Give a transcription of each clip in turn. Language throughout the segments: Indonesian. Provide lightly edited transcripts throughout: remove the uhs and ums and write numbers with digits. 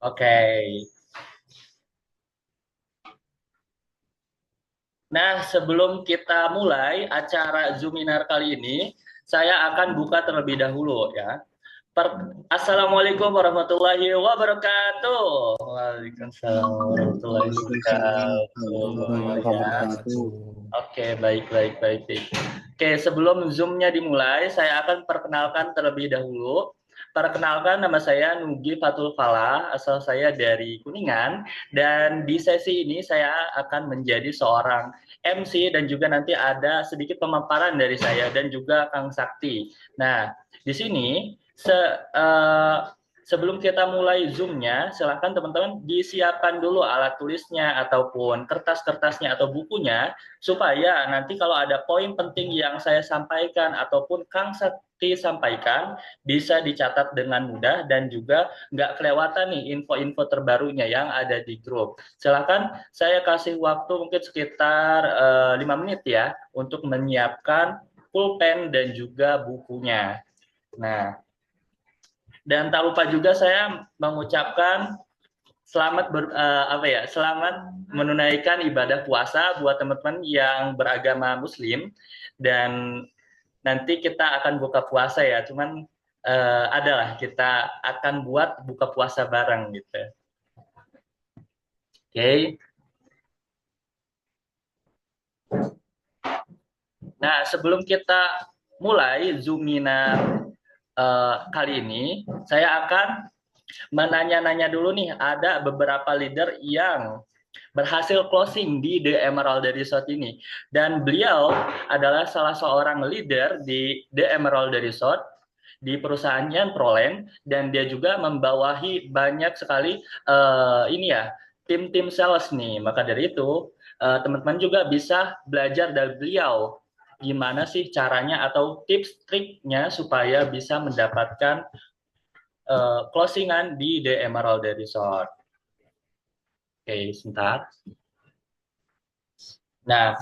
Oke. Nah, sebelum kita mulai acara Zoominar kali ini, saya akan buka terlebih dahulu ya. Assalamualaikum warahmatullahi wabarakatuh. Waalaikumsalam warahmatullahi Waalaikumsalam warahmatullahi wabarakatuh. Ya. wabarakatuh. Oke, baik, baik, baik, baik. Oke, sebelum Zoom-nya dimulai, saya akan perkenalkan terlebih dahulu. Perkenalkan, nama saya Nugi Fatul Falah, asal saya dari Kuningan, dan di sesi ini saya akan menjadi seorang MC dan juga nanti ada sedikit pemaparan dari saya dan juga Kang Sakti. Nah, di sini sebelum kita mulai Zoom-nya, silakan teman-teman disiapkan dulu alat tulisnya ataupun kertas-kertasnya atau bukunya supaya nanti kalau ada poin penting yang saya sampaikan ataupun Kang Sakti sampaikan bisa dicatat dengan mudah dan juga nggak kelewatan nih info-info terbarunya yang ada di grup. Silakan saya kasih waktu mungkin sekitar 5 menit ya untuk menyiapkan pulpen dan juga bukunya. Nah, dan tak lupa juga saya mengucapkan selamat menunaikan ibadah puasa buat teman-teman yang beragama Muslim dan nanti kita akan buka puasa ya. Cuman adalah kita akan buat buka puasa bareng gitu. Oke. Okay. Nah, sebelum kita mulai Zoominar kali ini, saya akan menanya-nanya dulu nih, ada beberapa leader yang berhasil closing di The Emerald Resort ini. Dan beliau adalah salah seorang leader di The Emerald Resort di perusahaannya Proland dan dia juga membawahi banyak sekali ini ya tim-tim sales nih. Maka dari itu teman-teman juga bisa belajar dari beliau gimana sih caranya atau tips triknya supaya bisa mendapatkan closingan di The Emerald Resort. Oke, sebentar. Nah,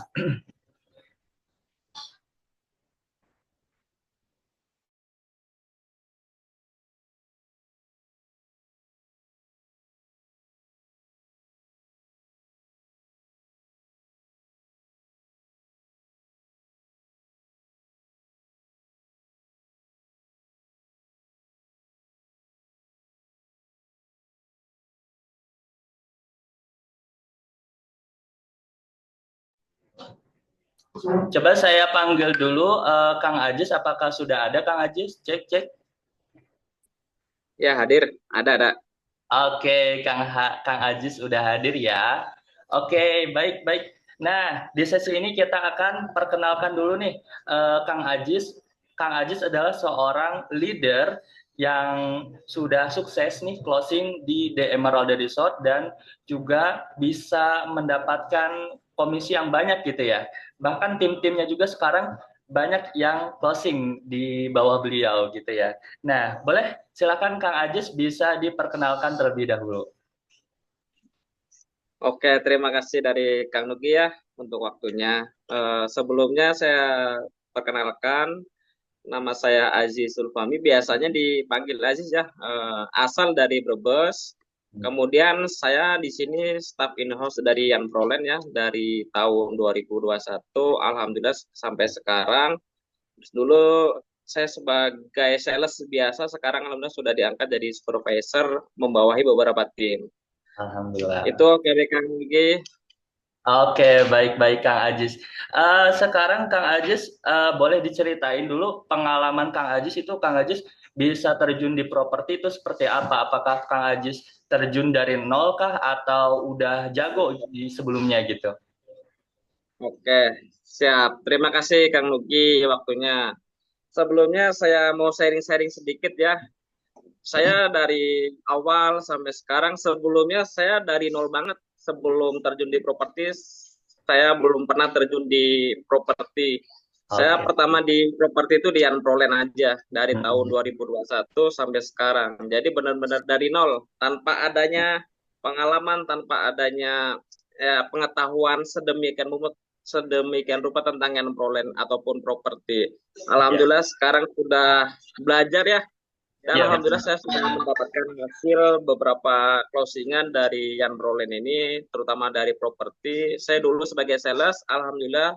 coba saya panggil dulu Kang Ajis. Apakah sudah ada Kang Ajis? Cek, cek. Ya, hadir. Ada. Oke, Kang Ajis udah hadir ya. Oke, baik, baik. Nah, di sesi ini kita akan perkenalkan dulu nih Kang Ajis. Kang Ajis adalah seorang leader yang sudah sukses nih closing di The Emerald Resort dan juga bisa mendapatkan komisi yang banyak gitu ya. Bahkan tim-timnya juga sekarang banyak yang closing di bawah beliau gitu ya. Nah, boleh silakan Kang Ajis bisa diperkenalkan terlebih dahulu. Oke, terima kasih dari Kang Nugi ya untuk waktunya. Sebelumnya saya perkenalkan, nama saya Aziz Sulfami, biasanya dipanggil Aziz ya. Asal dari Brebes. Kemudian saya di sini staff in-house dari Yan Prolen ya, dari tahun 2021, Alhamdulillah sampai sekarang. Terus dulu saya sebagai sales biasa, sekarang alhamdulillah sudah diangkat jadi supervisor membawahi beberapa tim. Alhamdulillah. Itu oke deh Kang Gigi. Oke, baik-baik Kang Ajis. Sekarang Kang Ajis boleh diceritain dulu pengalaman Kang Ajis itu Kang Ajis bisa terjun di properti itu seperti apa? Apakah Kang Ajis terjun dari nol kah atau udah jago di sebelumnya gitu? Oke, siap. Terima kasih Kang Nugi waktunya. Sebelumnya saya mau sharing-sharing sedikit ya. Saya dari awal sampai sekarang, sebelumnya saya dari nol banget. Sebelum terjun di properti, saya belum pernah terjun di properti. Saya Oke. pertama di properti itu di Unprolen aja dari tahun Mm-mm. 2021 sampai sekarang. Jadi benar-benar dari nol, tanpa adanya pengalaman, tanpa adanya pengetahuan sedemikian rupa tentang Unprolen ataupun properti. Ya. Alhamdulillah sekarang sudah belajar ya Dan Iya, alhamdulillah saya sudah mendapatkan hasil beberapa closingan dari Yan Rolen ini, terutama dari properti. Saya dulu sebagai sales, alhamdulillah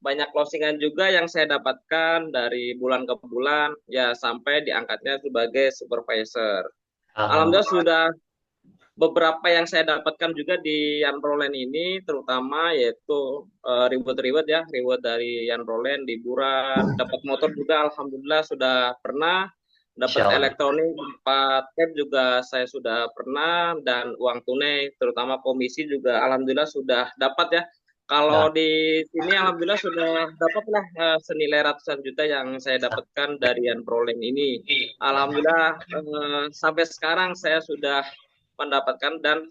banyak closingan juga yang saya dapatkan dari bulan ke bulan, ya sampai diangkatnya sebagai supervisor. Alhamdulillah Alhamdulillah. sudah beberapa yang saya dapatkan juga di Yan Rolen ini, terutama yaitu reward-reward ya, reward dari Yan Rolen, liburan, dapat motor juga, alhamdulillah sudah pernah, dapat Insya Allah. elektronik, dapat tab juga saya sudah pernah, dan uang tunai, terutama komisi juga, alhamdulillah sudah dapat ya. Nah, Kalau di sini alhamdulillah sudah dapatlah senilai ratusan juta yang saya dapatkan dari Yan Rolen ini. Alhamdulillah sampai sekarang saya sudah mendapatkan dan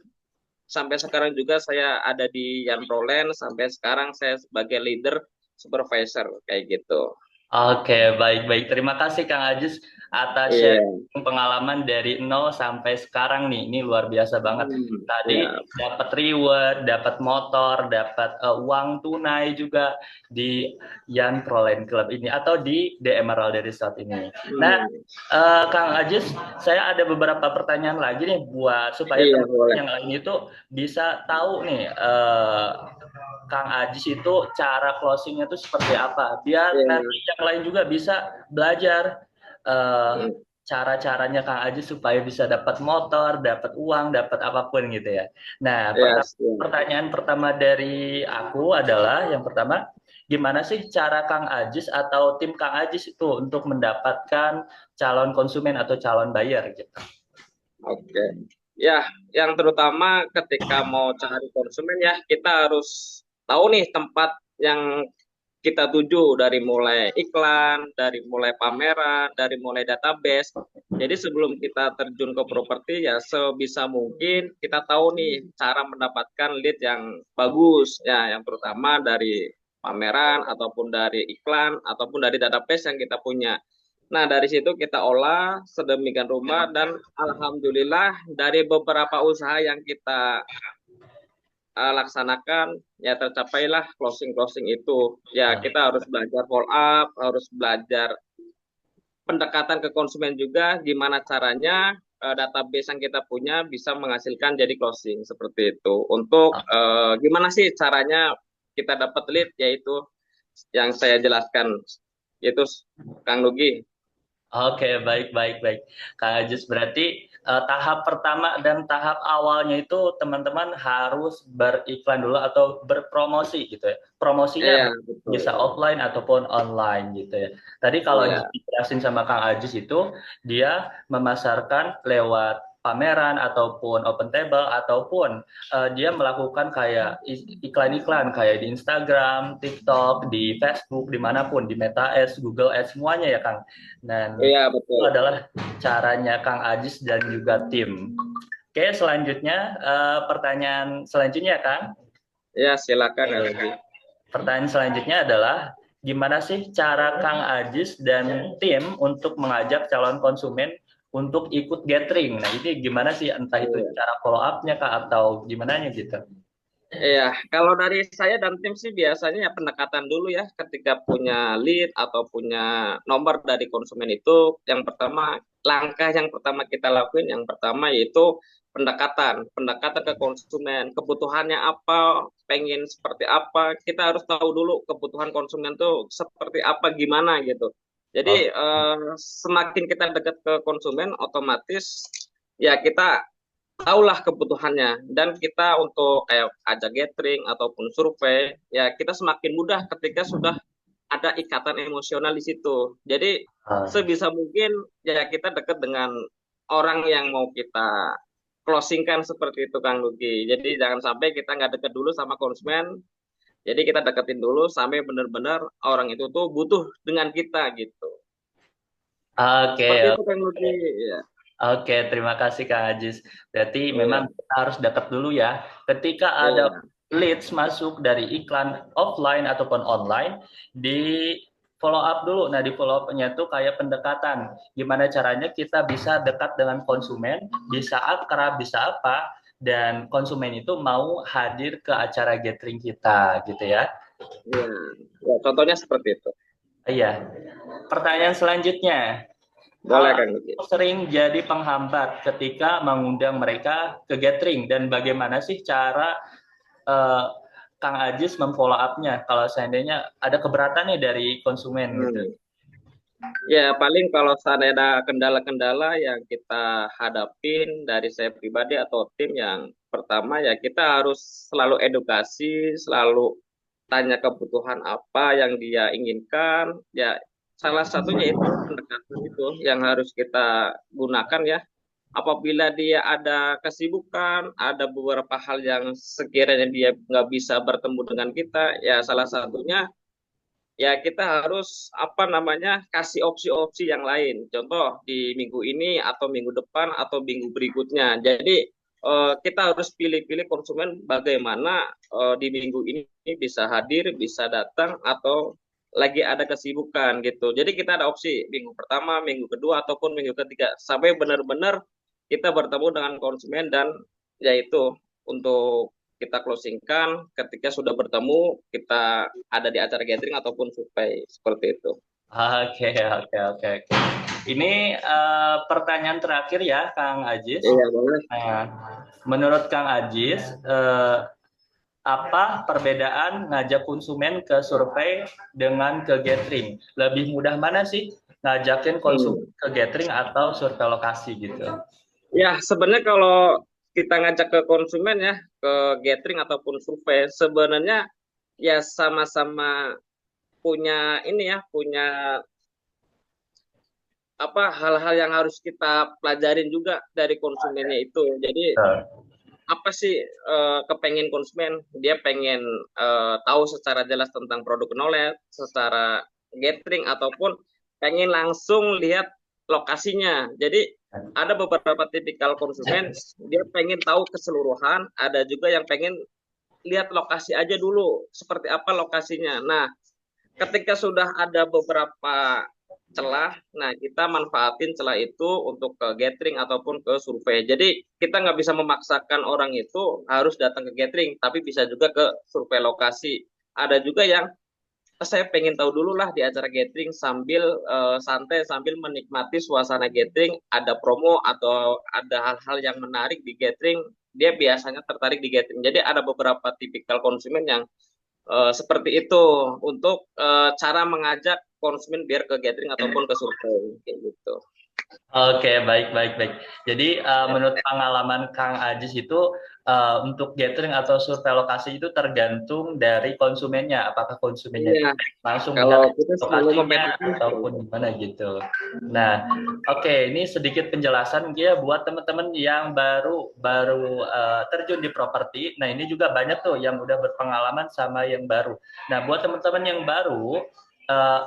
sampai sekarang juga saya ada di Yan Roland, sampai sekarang saya sebagai leader supervisor kayak gitu. oke, baik-baik. Terima kasih Kang Ajis atas Iya. sharing pengalaman dari nol sampai sekarang nih. Ini luar biasa banget. Tadi Ya. dapat reward, dapat motor, dapat uang tunai juga di Yan Proline Club ini atau di The Emerald Resort ini. Nah, Hmm. Kang Ajis, saya ada beberapa pertanyaan lagi nih buat supaya Iya, teman-teman boleh. yang lain itu bisa tahu nih Kang Ajis itu cara closingnya itu seperti apa, biar nanti Iya. yang lain juga bisa belajar eh, Hmm. cara-caranya Kang Ajis supaya bisa dapat motor, dapat uang, dapat apapun gitu ya. Nah, Iya, siap. pertanyaan pertama dari aku adalah yang pertama, gimana sih cara Kang Ajis atau tim Kang Ajis itu untuk mendapatkan calon konsumen atau calon buyer gitu? Oke. Ya, yang terutama ketika mau cari konsumen ya, kita harus tahu nih tempat yang kita tuju dari mulai iklan, dari mulai pameran, dari mulai database. Jadi sebelum kita terjun ke properti ya sebisa mungkin kita tahu nih cara mendapatkan lead yang bagus ya, yang terutama dari pameran ataupun dari iklan ataupun dari database yang kita punya. Nah, dari situ kita olah sedemikian rupa dan alhamdulillah dari beberapa usaha yang kita laksanakan ya tercapailah closing itu. Ya, kita harus belajar follow up, harus belajar pendekatan ke konsumen juga gimana caranya database yang kita punya bisa menghasilkan jadi closing seperti itu. Untuk gimana sih caranya kita dapat lead yaitu yang saya jelaskan yaitu Kang Nugi. Oke, baik, baik, baik. Kak Ajis, berarti tahap pertama dan tahap awalnya itu teman-teman harus beriklan dulu atau berpromosi gitu ya. Promosinya Iya, betul. bisa offline ataupun online gitu ya. Tadi kalau Iya. dijelasin sama Kang Ajis itu, dia memasarkan lewat pameran ataupun open table ataupun dia melakukan kayak iklan-iklan kayak di Instagram, TikTok, di Facebook, dimanapun, di Meta Ads, Google Ads, semuanya ya Kang. Dan Iya, itu betul. adalah caranya Kang Ajis dan juga tim. Oke, selanjutnya pertanyaan selanjutnya Kang. Ya, silakan Kang Nugi. Pertanyaan selanjutnya adalah gimana sih cara Kang Ajis dan tim untuk mengajak calon konsumen untuk ikut gathering? Nah, ini gimana sih entah itu Iya. cara follow up-nya Kak atau gimana gitu? Iya, kalau dari saya dan tim sih biasanya ya pendekatan dulu ya ketika punya lead atau punya nomor dari konsumen itu yang pertama langkah yang pertama kita lakuin yang pertama yaitu pendekatan ke konsumen, kebutuhannya apa, pengen seperti apa, kita harus tahu dulu kebutuhan konsumen tuh seperti apa gimana gitu. Jadi Oke. semakin kita dekat ke konsumen otomatis ya kita tahulah kebutuhannya dan kita untuk kayak ajak gathering ataupun survei ya kita semakin mudah ketika sudah ada ikatan emosional di situ. Jadi sebisa mungkin ya kita dekat dengan orang yang mau kita closingkan seperti itu Kang Lugi. Jadi jangan sampai kita nggak dekat dulu sama konsumen. Jadi kita deketin dulu sampai benar-benar orang itu tuh butuh dengan kita gitu. Oke, Seperti itu Kang Lugi. Ya. oke, terima kasih Kak Ajis. Berarti memang Iya. kita harus dekat dulu ya. Ketika ada Iya. leads masuk dari iklan offline ataupun online, di follow up dulu. Nah, di follow up-nya tuh kayak pendekatan. Gimana caranya kita bisa dekat dengan konsumen, bisa akrab, bisa apa, dan konsumen itu mau hadir ke acara gathering kita, gitu ya. Iya. Ya, contohnya seperti itu. Iya. Pertanyaan selanjutnya. Boleh hal Kang Nugi. sering jadi penghambat ketika mengundang mereka ke gathering dan bagaimana sih cara eh, Kang Ajis memfollow up-nya kalau seandainya ada keberatan nih dari konsumen gitu. Hmm. Ya, paling kalau seandainya ada kendala-kendala yang kita hadapin dari saya pribadi atau tim, yang pertama ya kita harus selalu edukasi, selalu tanya kebutuhan apa yang dia inginkan. Ya, salah satunya itu pendekatan itu yang harus kita gunakan ya. Apabila dia ada kesibukan, ada beberapa hal yang sekiranya dia nggak bisa bertemu dengan kita, ya salah satunya ya kita harus apa namanya kasih opsi-opsi yang lain. Contoh di minggu ini atau minggu depan atau minggu berikutnya. Jadi kita harus pilih-pilih konsumen bagaimana di minggu ini bisa hadir, bisa datang atau lagi ada kesibukan gitu. Jadi kita ada opsi minggu pertama, minggu kedua ataupun minggu ketiga sampai benar-benar kita bertemu dengan konsumen dan yaitu untuk kita closingkan ketika sudah bertemu kita ada di acara gathering ataupun survei seperti itu. Oke, oke, oke, oke. Ini pertanyaan terakhir ya, Kang Ajis. Iya, boleh. Nah, menurut Kang Ajis, apa perbedaan ngajak konsumen ke survei dengan ke gathering? Lebih mudah mana sih ngajakin konsumen Hmm. ke gathering atau survei lokasi gitu? Ya, sebenarnya kalau kita ngajak ke konsumen ya, ke gathering ataupun survei, sebenarnya ya sama-sama punya ini ya, punya apa hal-hal yang harus kita pelajarin juga dari konsumennya itu. Jadi apa sih kepengen konsumen? Dia pengen tahu secara jelas tentang produk knowledge, secara gathering ataupun pengen langsung lihat lokasinya. Jadi ada beberapa tipikal konsumen dia pengen tahu keseluruhan, ada juga yang pengen lihat lokasi aja dulu, seperti apa lokasinya. Nah, ketika sudah ada beberapa celah, nah kita manfaatin celah itu untuk ke gathering ataupun ke survei. Jadi kita nggak bisa memaksakan orang itu harus datang ke gathering, tapi bisa juga ke survei lokasi. Ada juga yang saya pengen tahu dulu lah di acara gathering sambil santai, sambil menikmati suasana gathering, ada promo atau ada hal-hal yang menarik di gathering, dia biasanya tertarik di gathering. Jadi ada beberapa tipikal konsumen yang seperti itu untuk cara mengajak konsumen biar ke gathering ataupun ke survei kayak gitu. Oke, baik, baik, baik. Jadi menurut pengalaman Kang Ajis itu untuk gathering atau survei lokasi itu tergantung dari konsumennya. Apakah konsumennya Iya, langsung kalau melihat kita selalu lokasinya kompetitif. ataupun gimana gitu. Nah, oke, ini sedikit penjelasan ya buat teman-teman yang baru baru terjun di properti. Nah, ini juga banyak tuh yang udah berpengalaman sama yang baru. Nah, buat teman-teman yang baru eh,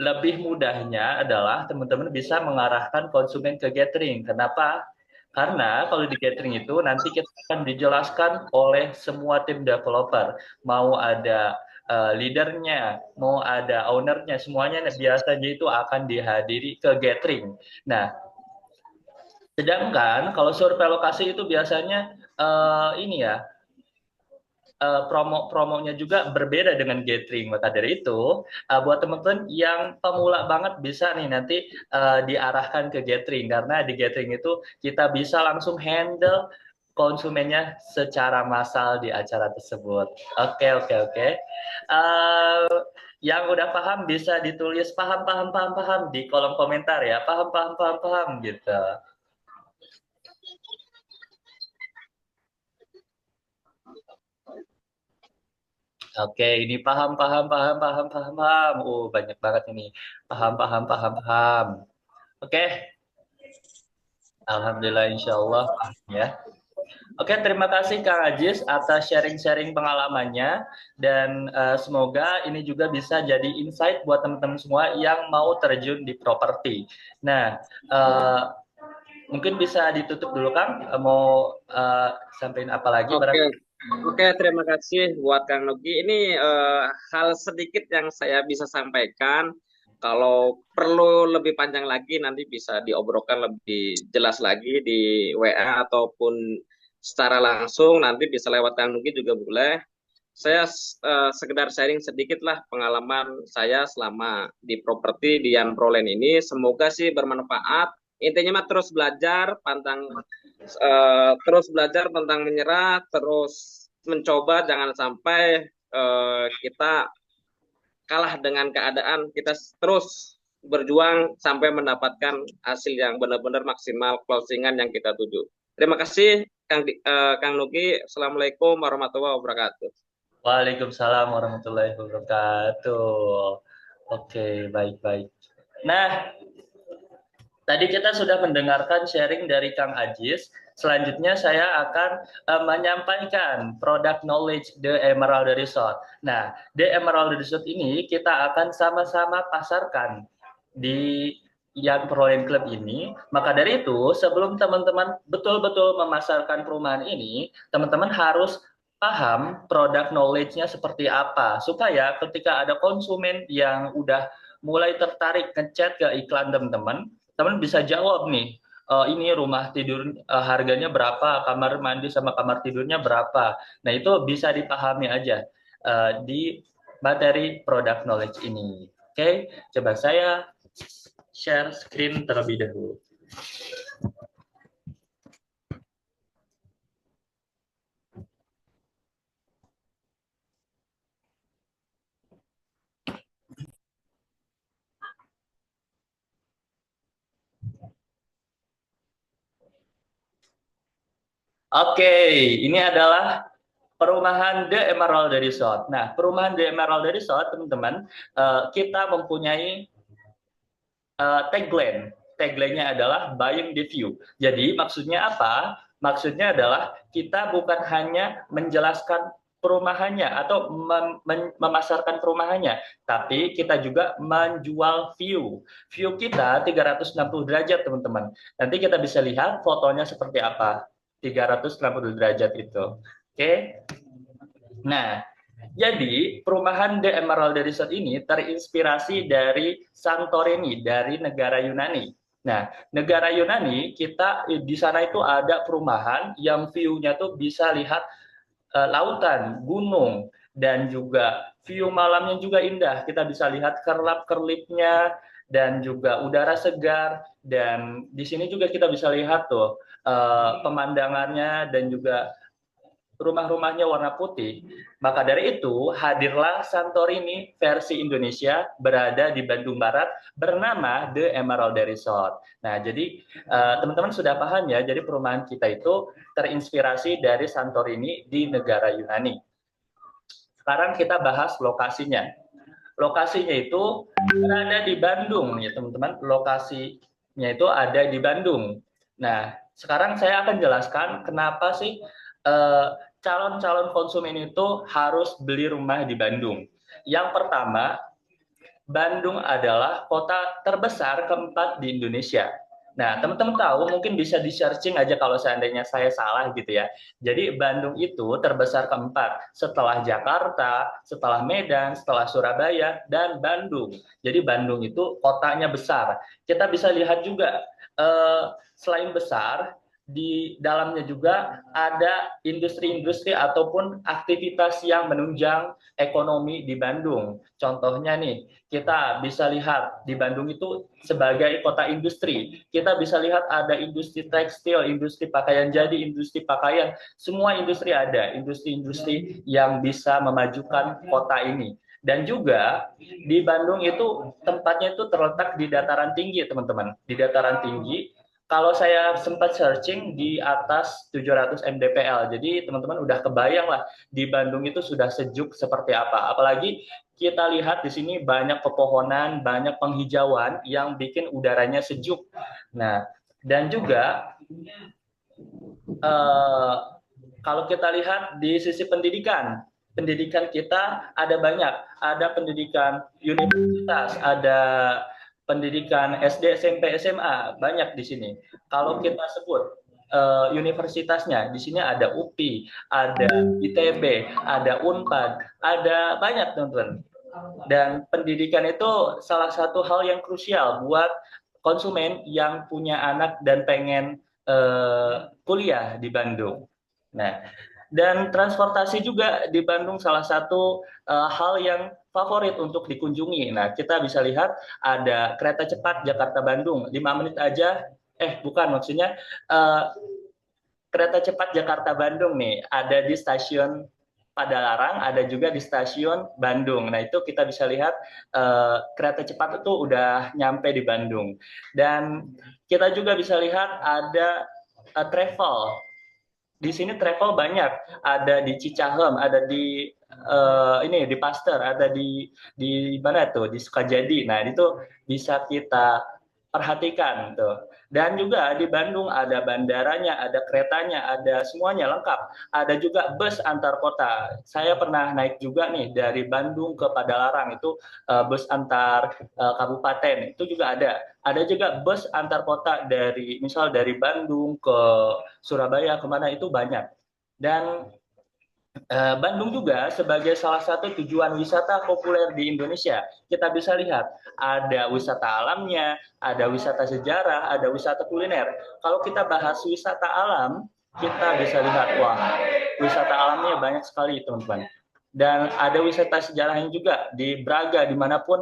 lebih mudahnya adalah teman-teman bisa mengarahkan konsumen ke gathering. Kenapa? Karena kalau di gathering itu nanti kita akan dijelaskan oleh semua tim developer. Mau ada leadernya, mau ada ownernya, semuanya biasanya itu akan dihadiri ke gathering. Nah, sedangkan kalau survei lokasi itu biasanya ini ya, promonya juga berbeda dengan gathering. Maka dari itu, buat teman-teman yang pemula banget bisa nih nanti diarahkan ke gathering karena di gathering itu kita bisa langsung handle konsumennya secara massal di acara tersebut. Oke, oke, oke. Yang udah paham bisa ditulis paham, paham, paham, paham di kolom komentar ya. Paham, paham, paham, paham gitu. Oke, ini paham, paham, paham, paham, paham, paham. Banyak banget ini. Paham, paham, paham, paham. Oke, Alhamdulillah, insya Allah paham ya. Oke, terima kasih Kang Ajis atas sharing-sharing pengalamannya dan semoga ini juga bisa jadi insight buat teman-teman semua yang mau terjun di properti. Nah, mungkin bisa ditutup dulu Kang. Mau sampaikan apa lagi? Oke, oke, terima kasih buat Kang Nugi. Ini hal sedikit yang saya bisa sampaikan. Kalau perlu lebih panjang lagi, nanti bisa diobrolkan lebih jelas lagi di WA ataupun secara langsung. Nanti bisa lewat Kang Nugi juga boleh. saya sekedar sharing sedikit lah pengalaman saya selama di properti di Yan Prolen ini. Semoga sih bermanfaat. Intinya mah terus belajar tentang menyerah, terus mencoba, jangan sampai kita kalah dengan keadaan, kita terus berjuang sampai mendapatkan hasil yang benar-benar maksimal, closingan yang kita tuju. Terima kasih Kang Nugi. Assalamualaikum warahmatullahi wabarakatuh. Waalaikumsalam warahmatullahi wabarakatuh. Oke, baik-baik. Nah, tadi kita sudah mendengarkan sharing dari Kang Ajis. Selanjutnya saya akan menyampaikan product knowledge The Emerald Resort. Nah, The Emerald Resort ini kita akan sama-sama pasarkan di yang Proline Club ini. Maka dari itu, sebelum teman-teman betul-betul memasarkan perumahan ini, teman-teman harus paham product knowledge-nya seperti apa, supaya ketika ada konsumen yang udah mulai tertarik ngechat ke iklan teman-teman, teman bisa jawab nih, ini rumah tidur harganya berapa, kamar mandi sama kamar tidurnya berapa. Nah, itu bisa dipahami aja di materi product knowledge ini. Oke, coba saya share screen terlebih dahulu. Oke, ini adalah perumahan The Emerald Resort. Nah, perumahan The Emerald Resort, teman-teman, kita mempunyai tagline. Tagline-nya adalah buying the view. Jadi maksudnya apa? Maksudnya adalah kita bukan hanya menjelaskan perumahannya atau memasarkan perumahannya, tapi kita juga menjual view. View kita 360 derajat, teman-teman. Nanti kita bisa lihat fotonya seperti apa. 360 derajat itu. Oke. Nah, jadi perumahan The Emerald Resort ini terinspirasi dari Santorini, dari negara Yunani. Nah, negara Yunani kita di sana itu ada perumahan yang view-nya tuh bisa lihat lautan, gunung, dan juga view malamnya juga indah. Kita bisa lihat kerlap-kerlipnya dan juga udara segar. Dan di sini juga kita bisa lihat tuh pemandangannya dan juga rumah-rumahnya warna putih. Maka dari itu, hadirlah Santorini versi Indonesia berada di Bandung Barat bernama The Emerald Resort. Nah, jadi teman-teman sudah paham ya, jadi perumahan kita itu terinspirasi dari Santorini di negara Yunani. Sekarang kita bahas lokasinya. Lokasinya itu berada di Bandung ya, teman-teman. Lokasinya itu ada di Bandung. Nah, sekarang saya akan jelaskan kenapa sih eh, calon-calon konsumen itu harus beli rumah di Bandung. Yang pertama, Bandung adalah kota terbesar keempat di Indonesia. Nah, teman-teman tahu, mungkin bisa di-searching aja kalau seandainya saya salah gitu ya. Jadi Bandung itu terbesar keempat setelah Jakarta, setelah Medan, setelah Surabaya, dan Bandung. Jadi Bandung itu kotanya besar. Kita bisa lihat juga, selain besar, di dalamnya juga ada industri-industri ataupun aktivitas yang menunjang ekonomi di Bandung. Contohnya nih, kita bisa lihat di Bandung itu sebagai kota industri. Kita bisa lihat ada industri tekstil, industri pakaian jadi, industri pakaian, semua industri ada, industri-industri yang bisa memajukan kota ini. Dan juga di Bandung itu tempatnya itu terletak di dataran tinggi, teman-teman. Di dataran tinggi, kalau saya sempat searching di atas 700 mdpl. Jadi teman-teman udah kebayang lah di Bandung itu sudah sejuk seperti apa. Apalagi kita lihat di sini banyak pepohonan, banyak penghijauan yang bikin udaranya sejuk. Nah, dan juga eh, kalau kita lihat di sisi pendidikan, pendidikan kita ada banyak, ada pendidikan universitas, ada pendidikan SD, SMP, SMA, banyak di sini. Kalau kita sebut universitasnya, di sini ada UPI, ada ITB, ada Unpad, ada banyak teman-teman. Dan pendidikan itu salah satu hal yang krusial buat konsumen yang punya anak dan pengen kuliah di Bandung. Nah, Dan transportasi juga di Bandung salah satu hal yang favorit untuk dikunjungi. Nah, kita bisa lihat ada kereta cepat Jakarta-Bandung, 5 menit aja. Bukan, maksudnya eh, kereta cepat Jakarta-Bandung nih, ada di stasiun Padalarang, ada juga di stasiun Bandung. Nah, itu kita bisa lihat kereta cepat itu udah nyampe di Bandung. Dan kita juga bisa lihat ada travel. Di sini travel banyak, ada di Cicahem, ada di ini di Pasteur, ada di mana tuh, di Sukajadi. Nah, itu bisa kita perhatikan tuh. Dan juga di Bandung ada bandaranya, ada keretanya, ada semuanya lengkap. Ada juga bus antar kota. Saya pernah naik juga nih dari Bandung ke Padalarang, itu bus antar kabupaten, itu juga ada. Ada juga bus antar kota dari misal dari Bandung ke Surabaya kemana, itu banyak. Dan Bandung juga sebagai salah satu tujuan wisata populer di Indonesia. Kita bisa lihat ada wisata alamnya, ada wisata sejarah, ada wisata kuliner. Kalau kita bahas wisata alam, kita bisa lihat, wah, wisata alamnya banyak sekali, teman-teman. Dan ada wisata sejarahnya juga di Braga, dimanapun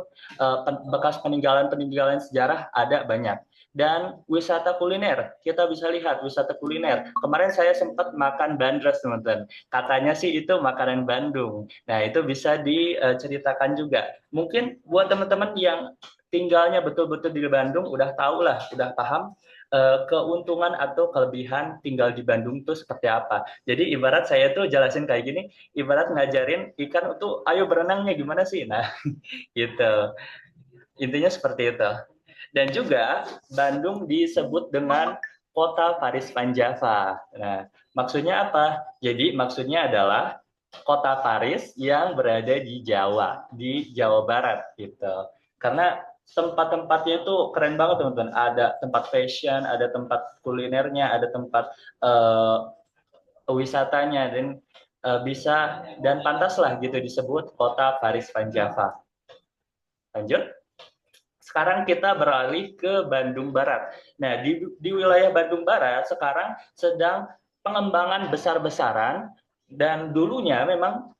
bekas peninggalan-peninggalan sejarah ada banyak. Dan wisata kuliner, kita bisa lihat wisata kuliner. Kemarin saya sempat makan bandres, teman-teman. Katanya sih itu makanan Bandung. Nah, itu bisa diceritakan juga. Mungkin buat teman-teman yang tinggalnya betul-betul di Bandung, udah tahu lah, udah paham keuntungan atau kelebihan tinggal di Bandung itu seperti apa. Jadi ibarat saya tuh jelasin kayak gini, ibarat ngajarin ikan itu, ayo berenangnya gimana sih? Nah, gitu. Intinya seperti itu. Dan juga Bandung disebut dengan kota Paris Panjava. Nah, maksudnya apa? Jadi maksudnya adalah kota Paris yang berada di Jawa Barat gitu. Karena tempat-tempatnya itu keren banget, teman-teman. Ada tempat fashion, ada tempat kulinernya, ada tempat wisatanya, dan bisa dan pantaslah gitu disebut kota Paris Panjava. Lanjut. Sekarang kita beralih ke Bandung Barat. Nah, di wilayah Bandung Barat sekarang sedang pengembangan besar-besaran, dan dulunya memang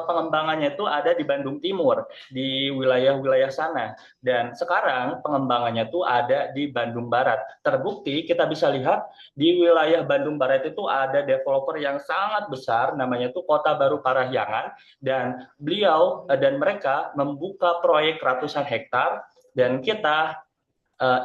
pengembangannya itu ada di Bandung Timur, di wilayah-wilayah sana. Dan sekarang pengembangannya itu ada di Bandung Barat. Terbukti kita bisa lihat di wilayah Bandung Barat itu ada developer yang sangat besar, namanya itu Kota Baru Parahyangan, dan beliau dan mereka membuka proyek ratusan hektar, dan kita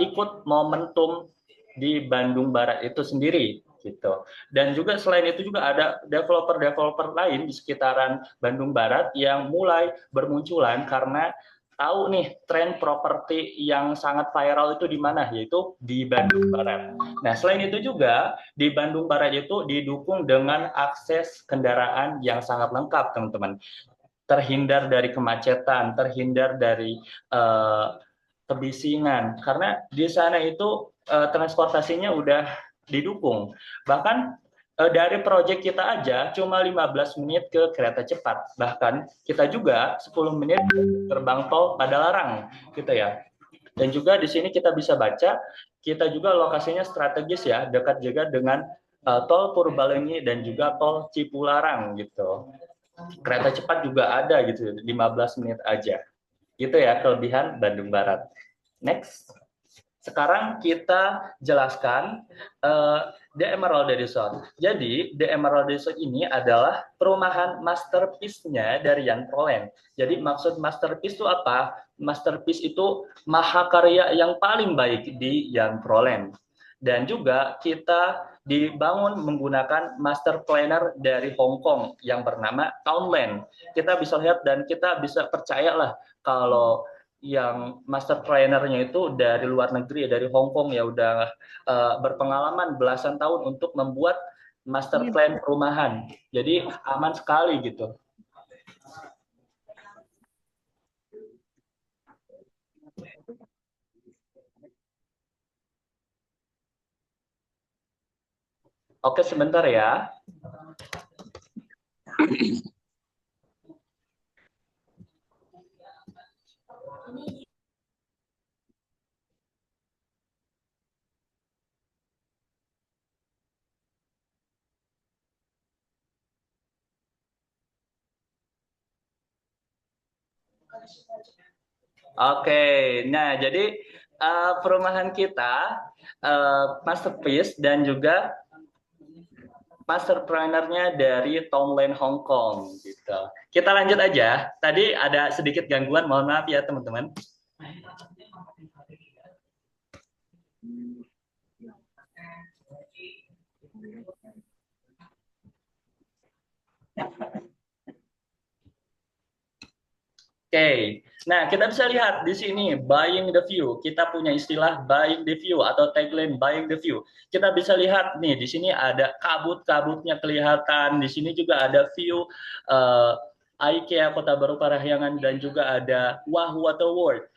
ikut momentum di Bandung Barat itu sendiri gitu. Dan juga selain itu juga ada developer-developer lain di sekitaran Bandung Barat yang mulai bermunculan karena tahu nih tren properti yang sangat viral itu di mana, yaitu di Bandung Barat. Nah, selain itu juga di Bandung Barat itu didukung dengan akses kendaraan yang sangat lengkap, teman-teman. Terhindar dari kemacetan, terhindar dari kebisingan, karena di sana itu transportasinya udah didukung. Bahkan dari proyek kita aja cuma 15 menit ke kereta cepat, bahkan kita juga 10 menit gerbang tol Padalarang gitu ya. Dan juga di sini kita bisa baca, kita juga lokasinya strategis ya, dekat juga dengan tol Purbalenyi dan juga tol Cipularang gitu. Kereta cepat juga ada gitu, 15 menit aja. Gitu ya kelebihan Bandung Barat. Next. Sekarang kita jelaskan The Emerald Edison. Jadi The Emerald Edison ini adalah perumahan masterpiece-nya dari Jan Prolen. Jadi maksud masterpiece itu apa? Masterpiece itu mahakarya yang paling baik di Jan Prolen. Dan juga kita dibangun menggunakan master planner dari Hong Kong yang bernama Townland. Kita bisa lihat dan kita bisa percayalah kalau yang master trainernya itu dari luar negeri, dari Hong Kong ya, udah berpengalaman belasan tahun untuk membuat master plan perumahan. Jadi aman sekali gitu. Oke, sebentar ya. Oke, nah jadi perumahan kita masterpiece dan juga masterpreneur-nya dari Tonglen Hong Kong gitu. Kita lanjut aja. Tadi ada sedikit gangguan, mohon maaf ya teman-teman. Oke, nah kita bisa lihat di sini buying the view. Kita punya istilah buying the view atau tagline buying the view. Kita bisa lihat nih di sini ada kabut-kabutnya kelihatan. Di sini juga ada view IKEA Kota Baru Parahyangan dan juga ada Wah Water World,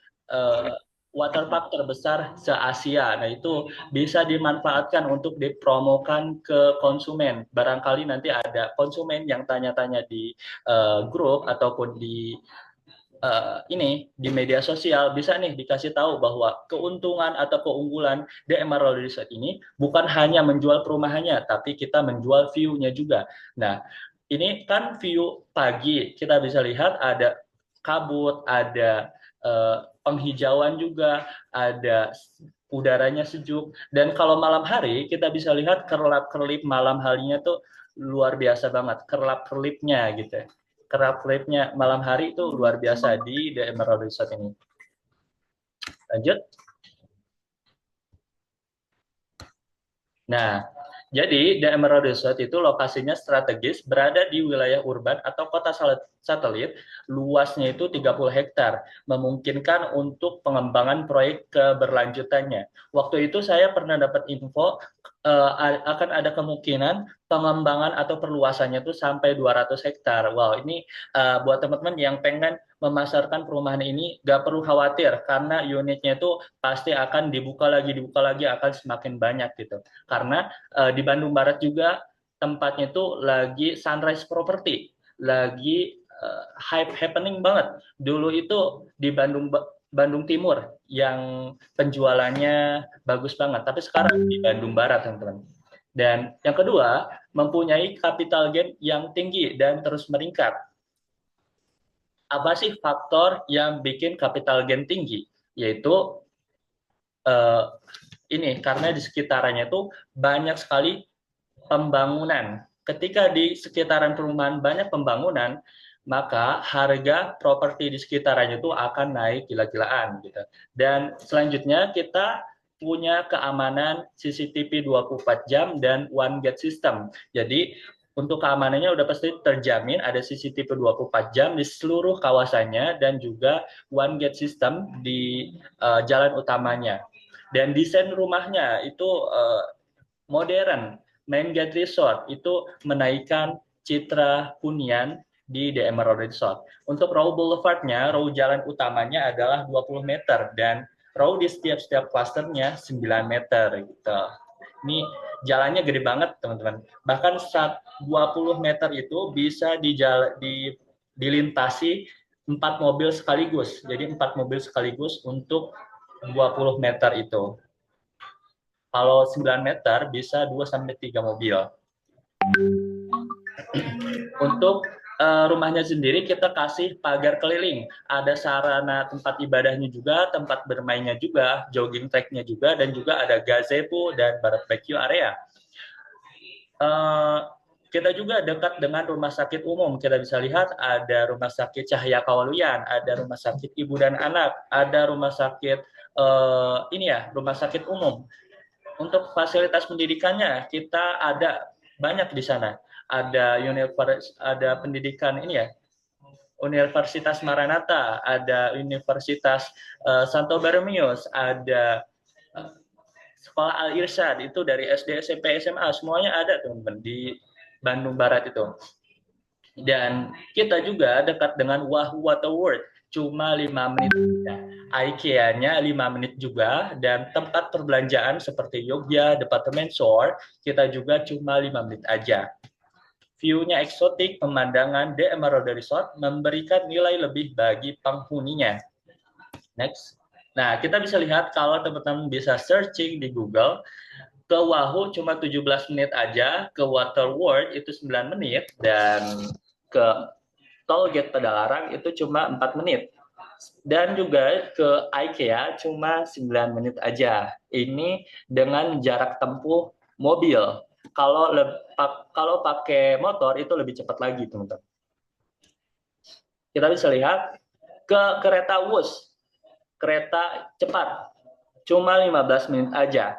waterpark terbesar se-Asia. Nah itu bisa dimanfaatkan untuk dipromokan ke konsumen. Barangkali nanti ada konsumen yang tanya-tanya di grup ataupun di ini di media sosial bisa nih dikasih tahu bahwa keuntungan atau keunggulan The Emerald Resort ini bukan hanya menjual perumahannya, tapi kita menjual view-nya juga. Nah, ini kan view pagi, kita bisa lihat ada kabut, ada penghijauan juga, ada udaranya sejuk, dan kalau malam hari kita bisa lihat kerlap-kerlip malam harinya tuh luar biasa banget, kerlap-kerlipnya gitu. Kerap-keripnya malam hari itu luar biasa di The Emerald Resort ini. Lanjut. Nah, jadi The Emerald Resort itu lokasinya strategis, berada di wilayah urban atau kota satelit, luasnya itu 30 hektar, memungkinkan untuk pengembangan proyek keberlanjutannya. Waktu itu saya pernah dapat info akan ada kemungkinan pengembangan atau perluasannya itu sampai 200 hektar. Wow, ini buat teman-teman yang pengen memasarkan perumahan ini gak perlu khawatir karena unitnya itu pasti akan dibuka lagi akan semakin banyak gitu. Karena di Bandung Barat juga tempatnya itu lagi sunrise property, lagi hype happening banget. Dulu itu di Bandung Timur yang penjualannya bagus banget, tapi sekarang di Bandung Barat, teman-teman. Dan yang kedua, mempunyai capital gain yang tinggi dan terus meningkat. Apa sih faktor yang bikin capital gain tinggi? Yaitu uh, ini karena di sekitarnya itu banyak sekali pembangunan. Ketika di sekitaran perumahan banyak pembangunan, maka harga properti di sekitarnya itu akan naik gila-gilaan gitu. Dan selanjutnya kita punya keamanan CCTV 24 jam dan one gate system. Jadi untuk keamanannya udah pasti terjamin, ada CCTV 24 jam di seluruh kawasannya dan juga one gate system di jalan utamanya. Dan desain rumahnya itu modern. Main Gate Resort itu menaikkan citra hunian di The Emerald Resort. Untuk row boulevardnya, row jalan utamanya adalah 20 meter dan row di setiap klasternya 9 meter gitu. Ini jalannya gede banget, teman-teman. Bahkan saat 20 meter itu bisa dilintasi 4 mobil sekaligus. Jadi 4 mobil sekaligus untuk 20 meter itu. Kalau 9 meter bisa 2 sampai 3 mobil. Untuk rumahnya sendiri kita kasih pagar keliling. Ada sarana tempat ibadahnya juga, tempat bermainnya juga, jogging tracknya juga, dan juga ada gazebo dan barbecue area. Kita juga dekat dengan rumah sakit umum. Kita bisa lihat ada rumah sakit Cahaya Kawaluyan, ada rumah sakit ibu dan anak, ada rumah sakit rumah sakit umum. Untuk fasilitas pendidikannya kita ada banyak di sana. Ada pendidikan ini ya, Universitas Maranatha, ada Universitas Santo Bartolomeus, ada Sekolah Al Irsyad itu dari SD, SMP, SMA semuanya ada teman-teman di Bandung Barat itu. Dan kita juga dekat dengan Wah Water World, cuma 5 menit. IKEA-nya 5 menit juga, dan tempat perbelanjaan seperti Yogya, Department Store, kita juga cuma 5 menit aja. View-nya eksotik, pemandangan The Emerald Resort memberikan nilai lebih bagi penghuninya. Next. Nah, kita bisa lihat kalau teman-teman bisa searching di Google, ke Wahoo cuma 17 menit aja, ke Water World itu 9 menit, dan ke Tol Gate Padalarang itu cuma 4 menit. Dan juga ke IKEA cuma 9 menit aja. Ini dengan jarak tempuh mobil. Kalau kalau pakai motor itu lebih cepat lagi, teman-teman. Kita bisa lihat ke kereta Wus, kereta cepat, cuma 15 menit aja.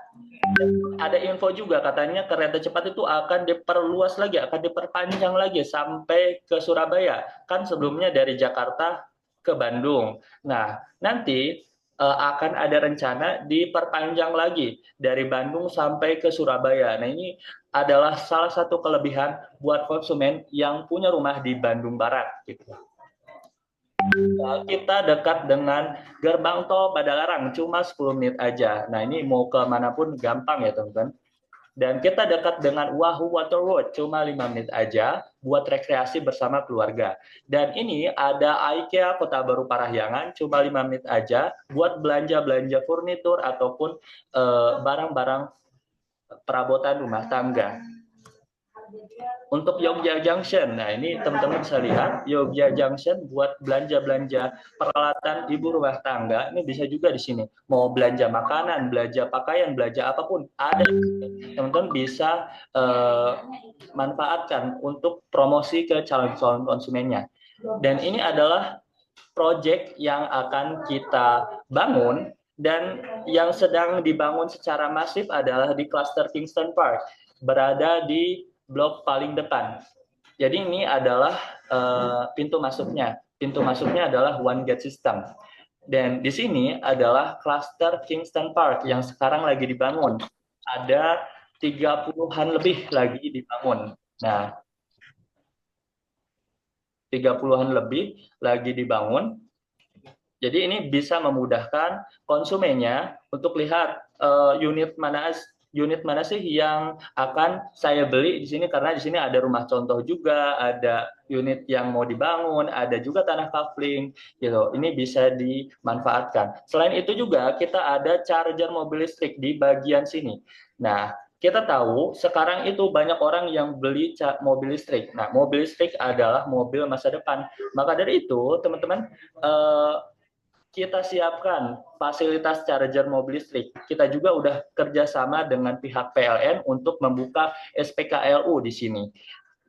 Ada info juga katanya kereta cepat itu akan diperluas lagi, akan diperpanjang lagi sampai ke Surabaya. Kan sebelumnya dari Jakarta ke Bandung. Nah, nanti akan ada rencana diperpanjang lagi dari Bandung sampai ke Surabaya. Nah, ini adalah salah satu kelebihan buat konsumen yang punya rumah di Bandung Barat gitu. Kita dekat dengan gerbang tol Padalarang, cuma 10 menit aja. Nah, ini mau ke manapun gampang ya, teman-teman. Dan kita dekat dengan Wahoo Water World, cuma 5 menit aja buat rekreasi bersama keluarga. Dan ini ada IKEA Kota Baru Parahyangan, cuma 5 menit aja buat belanja-belanja furnitur ataupun barang-barang perabotan rumah tangga. Untuk Yogya Junction, nah ini teman-teman bisa lihat Yogya Junction buat belanja-belanja peralatan ibu rumah tangga, ini bisa juga di sini. Mau belanja makanan, belanja pakaian, belanja apapun, ada. Teman-teman bisa manfaatkan untuk promosi ke calon-calon konsumennya. Dan ini adalah proyek yang akan kita bangun dan yang sedang dibangun secara masif adalah di cluster Kingston Park, berada di blok paling depan. Jadi ini adalah pintu masuknya. Pintu masuknya adalah one gate system. Dan di sini adalah cluster Kingston Park yang sekarang lagi dibangun. Ada 30-an lebih lagi dibangun. Nah, 30-an lebih lagi dibangun. Jadi ini bisa memudahkan konsumennya untuk lihat unit mana sih yang akan saya beli di sini, karena di sini ada rumah contoh juga, ada unit yang mau dibangun, ada juga tanah kafling gitu. Ini bisa dimanfaatkan. Selain itu juga kita ada charger mobil listrik di bagian sini. Nah, kita tahu sekarang itu banyak orang yang beli mobil listrik. Nah, mobil listrik adalah mobil masa depan. Maka dari itu, teman-teman, kita siapkan fasilitas charger mobil listrik. Kita juga udah kerjasama dengan pihak PLN untuk membuka SPKLU di sini.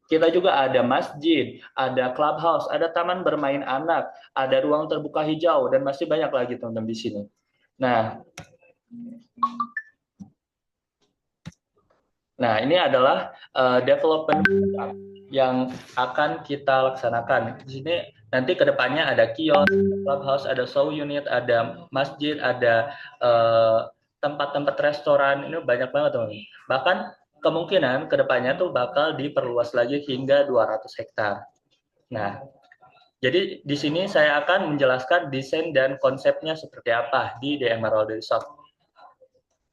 Kita juga ada masjid, ada clubhouse, ada taman bermain anak, ada ruang terbuka hijau, dan masih banyak lagi teman-teman di sini. Nah, ini adalah development yang akan kita laksanakan. Di sini nanti ke depannya ada kios, clubhouse, ada show unit, ada masjid, ada tempat-tempat restoran. Ini banyak banget, teman-teman. Bahkan kemungkinan ke depannya tuh bakal diperluas lagi hingga 200 hektar. Nah, jadi di sini saya akan menjelaskan desain dan konsepnya seperti apa di The Emerald Resort.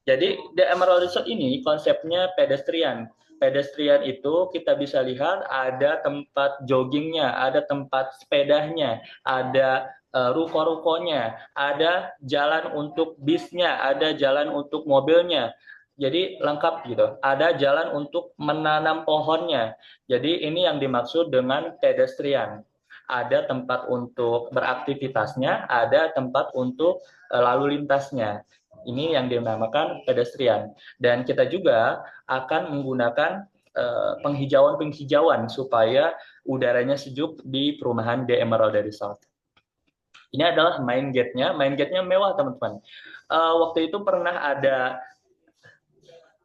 Jadi The Emerald Resort ini konsepnya pedestrian. Pedestrian itu kita bisa lihat ada tempat joggingnya, ada tempat sepedanya, ada ruko-rukonya, ada jalan untuk bisnya, ada jalan untuk mobilnya. Jadi lengkap gitu. Ada jalan untuk menanam pohonnya. Jadi ini yang dimaksud dengan pedestrian. Ada tempat untuk beraktivitasnya, ada tempat untuk lalu lintasnya. Ini yang dinamakan pedestrian. Dan kita juga akan menggunakan penghijauan-penghijauan supaya udaranya sejuk di perumahan The Emerald Resort. Ini adalah main gate-nya. Main gate-nya mewah, teman-teman. Waktu itu pernah ada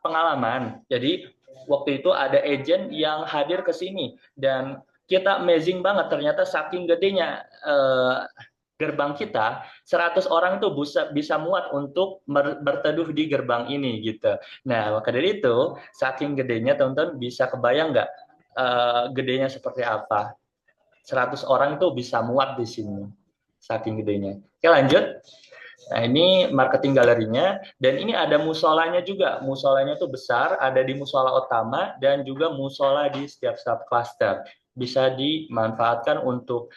pengalaman. Jadi waktu itu ada agent yang hadir ke sini dan kita amazing banget, ternyata saking gedenya gerbang kita, 100 orang itu bisa muat untuk berteduh di gerbang ini gitu. Nah, maka dari itu, saking gedenya teman-teman bisa kebayang nggak gedenya seperti apa? 100 orang itu bisa muat di sini, saking gedenya. Oke, lanjut. Nah, ini marketing galerinya, dan ini ada musolanya juga. Musolanya itu besar, ada di musola utama dan juga musola di setiap cluster. Bisa dimanfaatkan untuk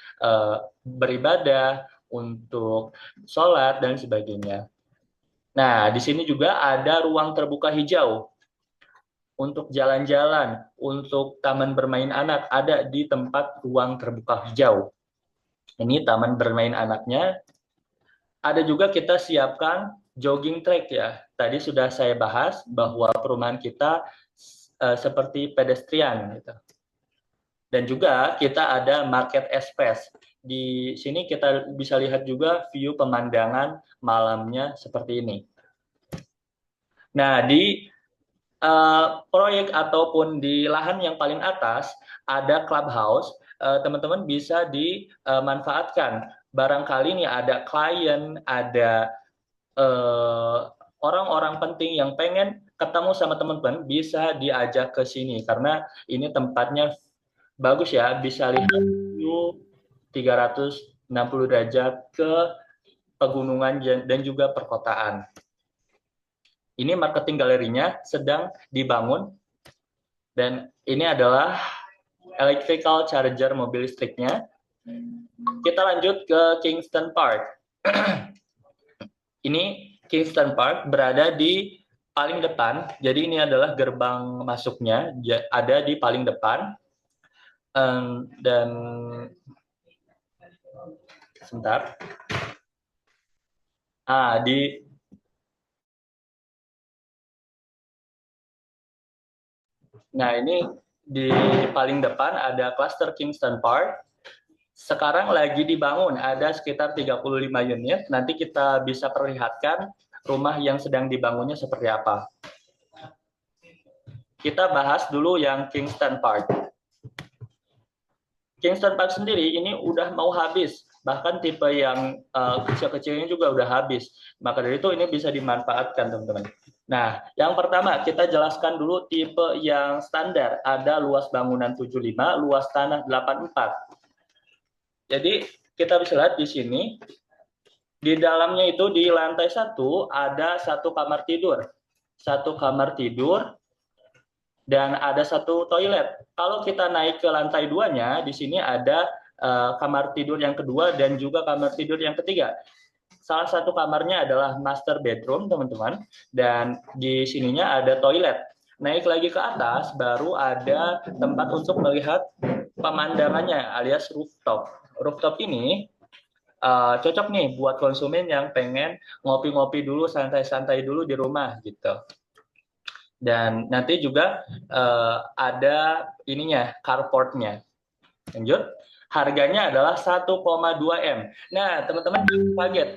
beribadah, untuk sholat, dan sebagainya. Nah, di sini juga ada ruang terbuka hijau untuk jalan-jalan, untuk taman bermain anak, ada di tempat ruang terbuka hijau. Ini taman bermain anaknya. Ada juga kita siapkan jogging track ya. Tadi sudah saya bahas bahwa perumahan kita seperti pedestrian gitu. Dan juga kita ada market space. Di sini kita bisa lihat juga view pemandangan malamnya seperti ini. Nah, di proyek ataupun di lahan yang paling atas ada clubhouse, teman-teman bisa dimanfaatkan. Barangkali nih ada klien, ada orang-orang penting yang pengen ketemu sama teman-teman, bisa diajak ke sini karena ini tempatnya bagus ya, bisa lihat view 360 derajat ke pegunungan dan juga perkotaan. Ini marketing galerinya sedang dibangun dan ini adalah electrical charger mobil listriknya. Kita lanjut ke Kingston Park. Ini Kingston Park berada di paling depan, jadi ini adalah gerbang masuknya, ada di paling depan. Dan sebentar. Nah, ini di paling depan ada cluster Kingston Park. Sekarang lagi dibangun, ada sekitar 35 unit. Nanti kita bisa perlihatkan rumah yang sedang dibangunnya seperti apa. Kita bahas dulu yang Kingston Park. Kingston Park sendiri ini udah mau habis. Bahkan tipe yang kecil-kecilnya juga udah habis. Maka dari itu ini bisa dimanfaatkan, teman-teman. Nah, yang pertama kita jelaskan dulu tipe yang standar. Ada luas bangunan 75, luas tanah 84. Jadi kita bisa lihat di sini, di dalamnya itu di lantai 1 ada 1 kamar tidur. 1 kamar tidur dan ada 1 toilet. Kalau kita naik ke lantai 2-nya, di sini ada kamar tidur yang kedua dan juga kamar tidur yang ketiga. Salah satu kamarnya adalah master bedroom, teman-teman, dan di sininya ada toilet. Naik lagi ke atas, baru ada tempat untuk melihat pemandangannya alias rooftop. Rooftop ini cocok nih buat konsumen yang pengen ngopi-ngopi dulu, santai-santai dulu di rumah gitu. Dan nanti juga ada ininya, carportnya. Lanjut. Harganya adalah 1,2 M. Nah, teman-teman jangan kaget.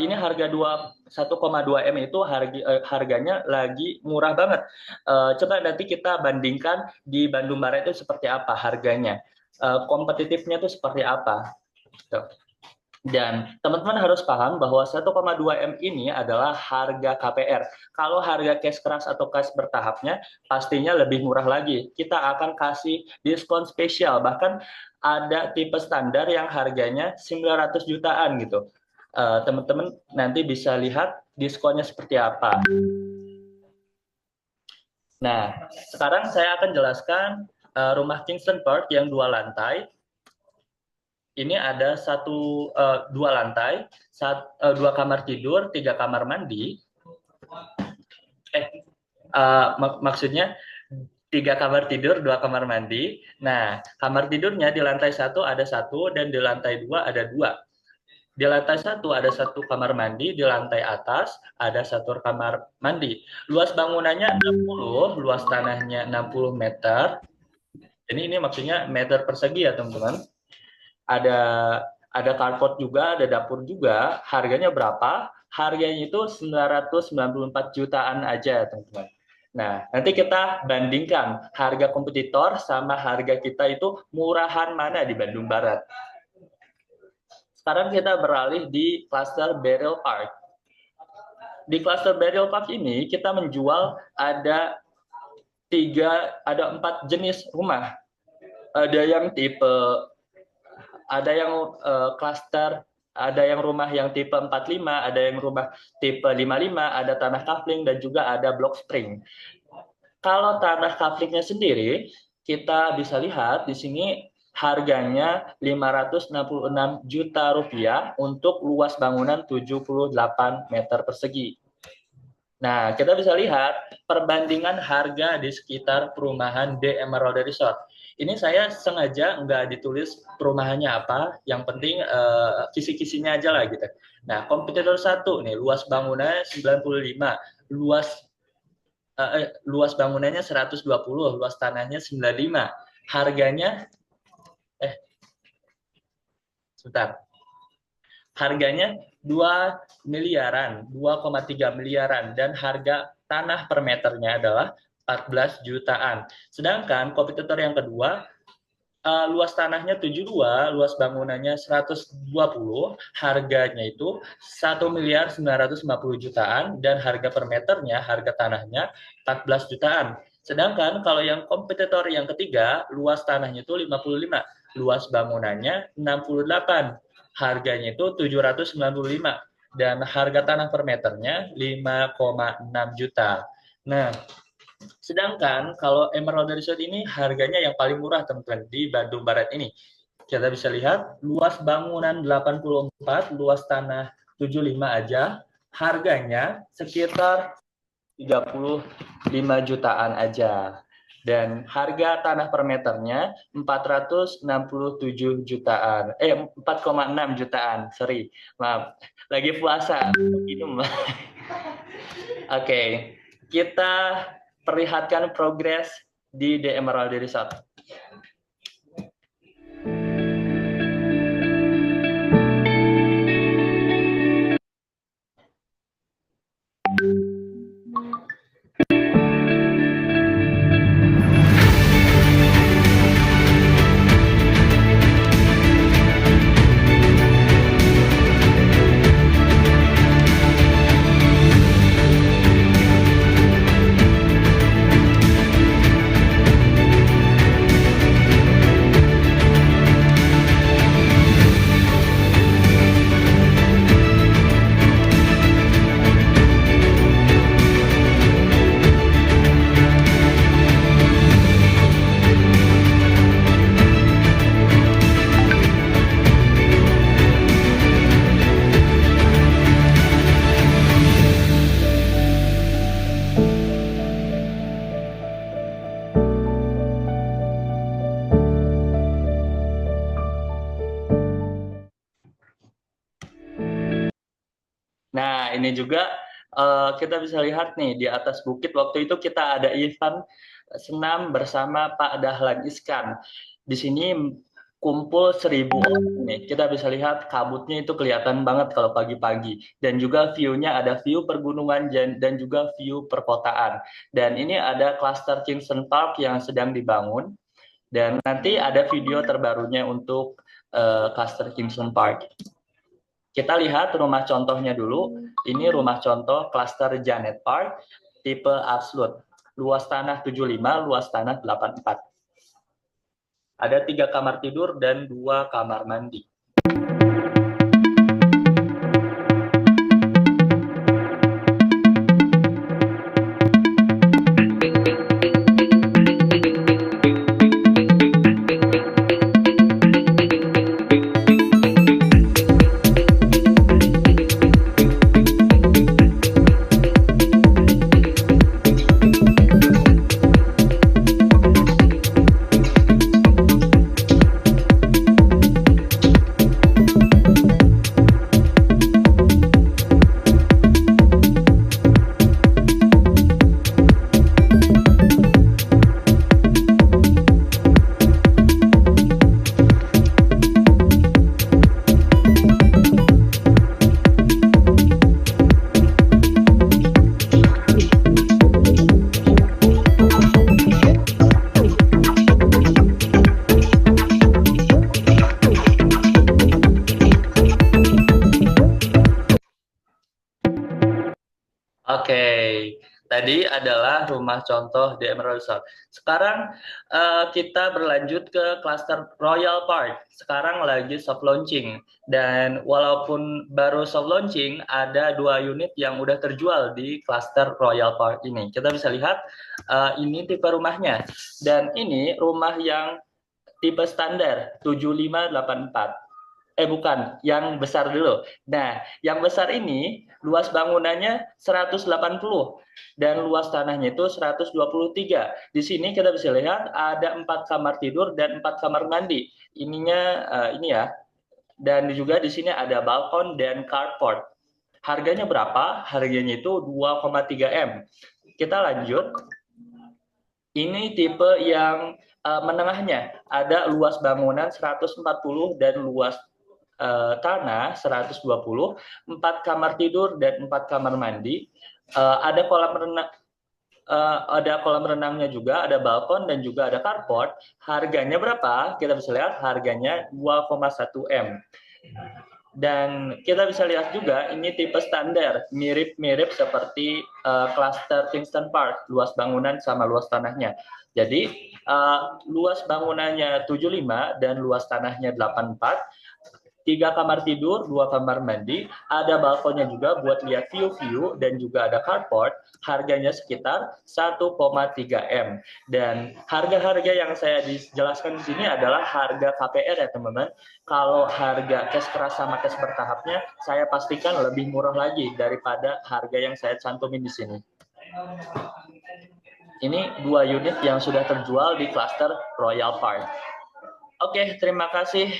Ini harga 1,2 M itu harganya lagi murah banget. Coba nanti kita bandingkan di Bandung Barat itu seperti apa harganya. Kompetitifnya itu seperti apa. Tuh. Dan teman-teman harus paham bahwa 1,2 M ini adalah harga KPR. Kalau harga cash keras atau cash bertahapnya, pastinya lebih murah lagi. Kita akan kasih diskon spesial, bahkan ada tipe standar yang harganya 900 jutaan gitu. Teman-teman nanti bisa lihat diskonnya seperti apa. Nah, sekarang saya akan jelaskan rumah Kingston Park yang 2 lantai. Ini ada 2 lantai, 2 kamar tidur, 3 kamar mandi. Maksudnya 3 kamar tidur, 2 kamar mandi. Nah, kamar tidurnya di lantai 1 ada 1 dan di lantai 2 ada 2. Di lantai 1 ada 1 kamar mandi, di lantai atas ada 1 kamar mandi. Luas bangunannya 60, luas tanahnya 60 meter. Jadi ini maksudnya meter persegi ya, teman-teman. Ada carport juga, ada dapur juga. Harganya berapa? Harganya itu 994 jutaan aja, teman-teman. Nah, nanti kita bandingkan harga kompetitor sama harga kita itu murahan mana di Bandung Barat. Sekarang kita beralih di cluster Beryl Park. Di cluster Beryl Park ini kita menjual ada 4 jenis rumah. Ada yang cluster, ada yang rumah yang tipe 45, ada yang rumah tipe 55, ada tanah kafling dan juga ada block spring. Kalau tanah kaflingnya sendiri, kita bisa lihat di sini harganya 566 juta rupiah untuk luas bangunan 78 meter persegi. Nah, kita bisa lihat perbandingan harga di sekitar perumahan The Emerald Resort. Ini saya sengaja nggak ditulis perumahannya apa, yang penting kisi-kisinya aja lah gitu. Nah, kompetitor satu nih, luas bangunannya 95, luas luas bangunannya 120, luas tanahnya 95. Harganya sebentar. Harganya 2 miliaran, 2,3 miliaran, dan harga tanah per meternya adalah 14 jutaan. Sedangkan kompetitor yang kedua, luas tanahnya 72, luas bangunannya 120, harganya itu 1 miliar 950 jutaan, dan harga per meternya, harga tanahnya 14 jutaan. Sedangkan kalau yang kompetitor yang ketiga, luas tanahnya itu 55, luas bangunannya 68, harganya itu 795, dan harga tanah per meternya 5,6 juta. Nah, sedangkan kalau Emerald Resort ini harganya yang paling murah teman-teman di Bandung Barat ini. Kita bisa lihat luas bangunan 84, luas tanah 75 aja, harganya sekitar 35 jutaan aja. Dan harga tanah per meternya 467 jutaan. 4,6 jutaan, sorry. Maaf, lagi puasa, minum. Oke, kita perlihatkan progres di The Emerald Resort. Nah, ini juga kita bisa lihat nih di atas bukit waktu itu kita ada event senam bersama Pak Dahlan Iskan. Di sini kumpul 1.000 orang nih. Kita bisa lihat kabutnya itu kelihatan banget kalau pagi-pagi. Dan juga view-nya ada view pergunungan dan juga view perkotaan. Dan ini ada cluster Kingston Park yang sedang dibangun. Dan nanti ada video terbarunya untuk cluster Kingston Park. Kita lihat rumah contohnya dulu. Ini rumah contoh klaster Janet Park, tipe absolute. Luas tanah 75, luas tanah 84. Ada 3 kamar tidur dan 2 kamar mandi. Oke, tadi adalah rumah contoh di Emerald Resort. Sekarang kita berlanjut ke cluster Royal Park. Sekarang lagi soft launching. Dan walaupun baru soft launching, ada 2 unit yang udah terjual di cluster Royal Park ini. Kita bisa lihat ini tipe rumahnya. Dan ini rumah yang tipe standar 7584. Bukan, yang besar dulu. Nah, yang besar ini luas bangunannya 180 dan luas tanahnya itu 123. Di sini kita bisa lihat ada 4 kamar tidur dan 4 kamar mandi. Ininya ini ya. Dan juga di sini ada balkon dan carport. Harganya berapa? Harganya itu 2,3 M. Kita lanjut. Ini tipe yang menengahnya. Ada luas bangunan 140 dan luas tanah 120, 4 kamar tidur dan 4 kamar mandi. Ada kolam renang, ada kolam renangnya juga, ada balkon dan juga ada carport. Harganya berapa? Kita bisa lihat harganya 2,1 M. Dan kita bisa lihat juga ini tipe standar, mirip-mirip seperti cluster Kingston Park, luas bangunan sama luas tanahnya. Jadi luas bangunannya 75 dan luas tanahnya 84. 3 kamar tidur, 2 kamar mandi, ada balkonnya juga buat lihat view-view dan juga ada carport. Harganya sekitar 1,3 M. Dan harga-harga yang saya jelaskan di sini adalah harga KPR ya teman-teman. Kalau harga cash keras sama cash bertahapnya, saya pastikan lebih murah lagi daripada harga yang saya cantumin di sini. Ini 2 unit yang sudah terjual di cluster Royal Park. Oke, terima kasih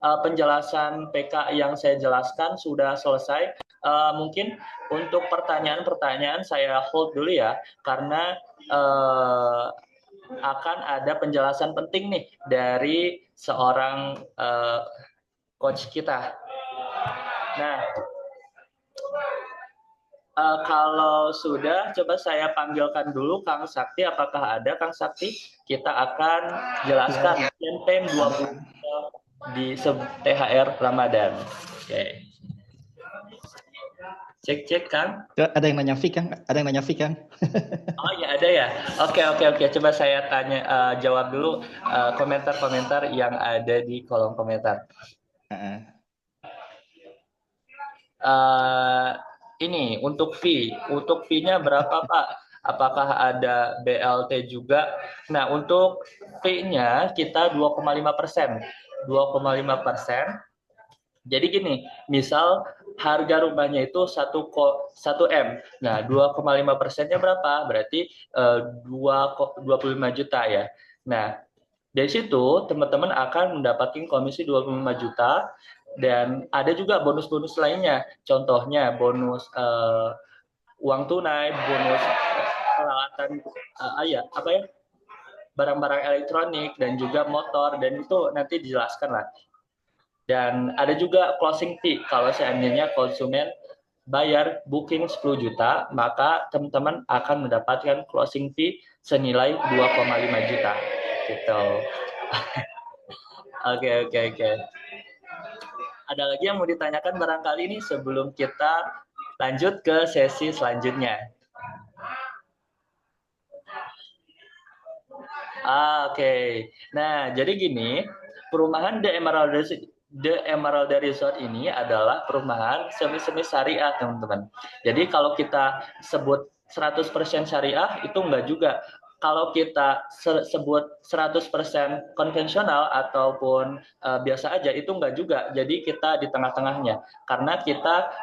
penjelasan PK yang saya jelaskan sudah selesai. Mungkin untuk pertanyaan-pertanyaan saya hold dulu ya, karena akan ada penjelasan penting nih dari seorang coach kita. Nah, kalau sudah, coba saya panggilkan dulu Kang Sakti. Apakah ada Kang Sakti? Kita akan jelaskan campaign 20 di THR Ramadan. Oke. Cek Kang. Ada yang nanya Fik, Kang? Ada yang nanya Fik, Kang? Oh ya ada ya. Oke. Coba saya tanya jawab dulu komentar-komentar yang ada di kolom komentar. Ini untuk fee-nya berapa Pak? Apakah ada BLT juga? Nah untuk fee-nya kita 2,5%. 2,5%. Jadi gini, misal harga rumahnya itu 1 M. Nah, 2,5%-nya berapa? Berarti 25 juta ya. Nah, dari situ teman-teman akan mendapatkan komisi 25 juta dan ada juga bonus-bonus lainnya. Contohnya bonus uang tunai, bonus peralatan barang-barang elektronik dan juga motor, dan itu nanti dijelaskan lah. Dan ada juga closing fee. Kalau seandainya konsumen bayar booking 10 juta, maka teman-teman akan mendapatkan closing fee senilai 2,5 juta. Gitu. Oke. Ada lagi yang mau ditanyakan barangkali ini sebelum kita lanjut ke sesi selanjutnya? Oke. Nah, jadi gini, perumahan The Emerald Resort ini adalah perumahan semi-semi syariah, teman-teman. Jadi kalau kita sebut 100% syariah, itu enggak juga. Kalau kita sebut 100% konvensional ataupun biasa aja, itu enggak juga. Jadi kita di tengah-tengahnya. Karena kita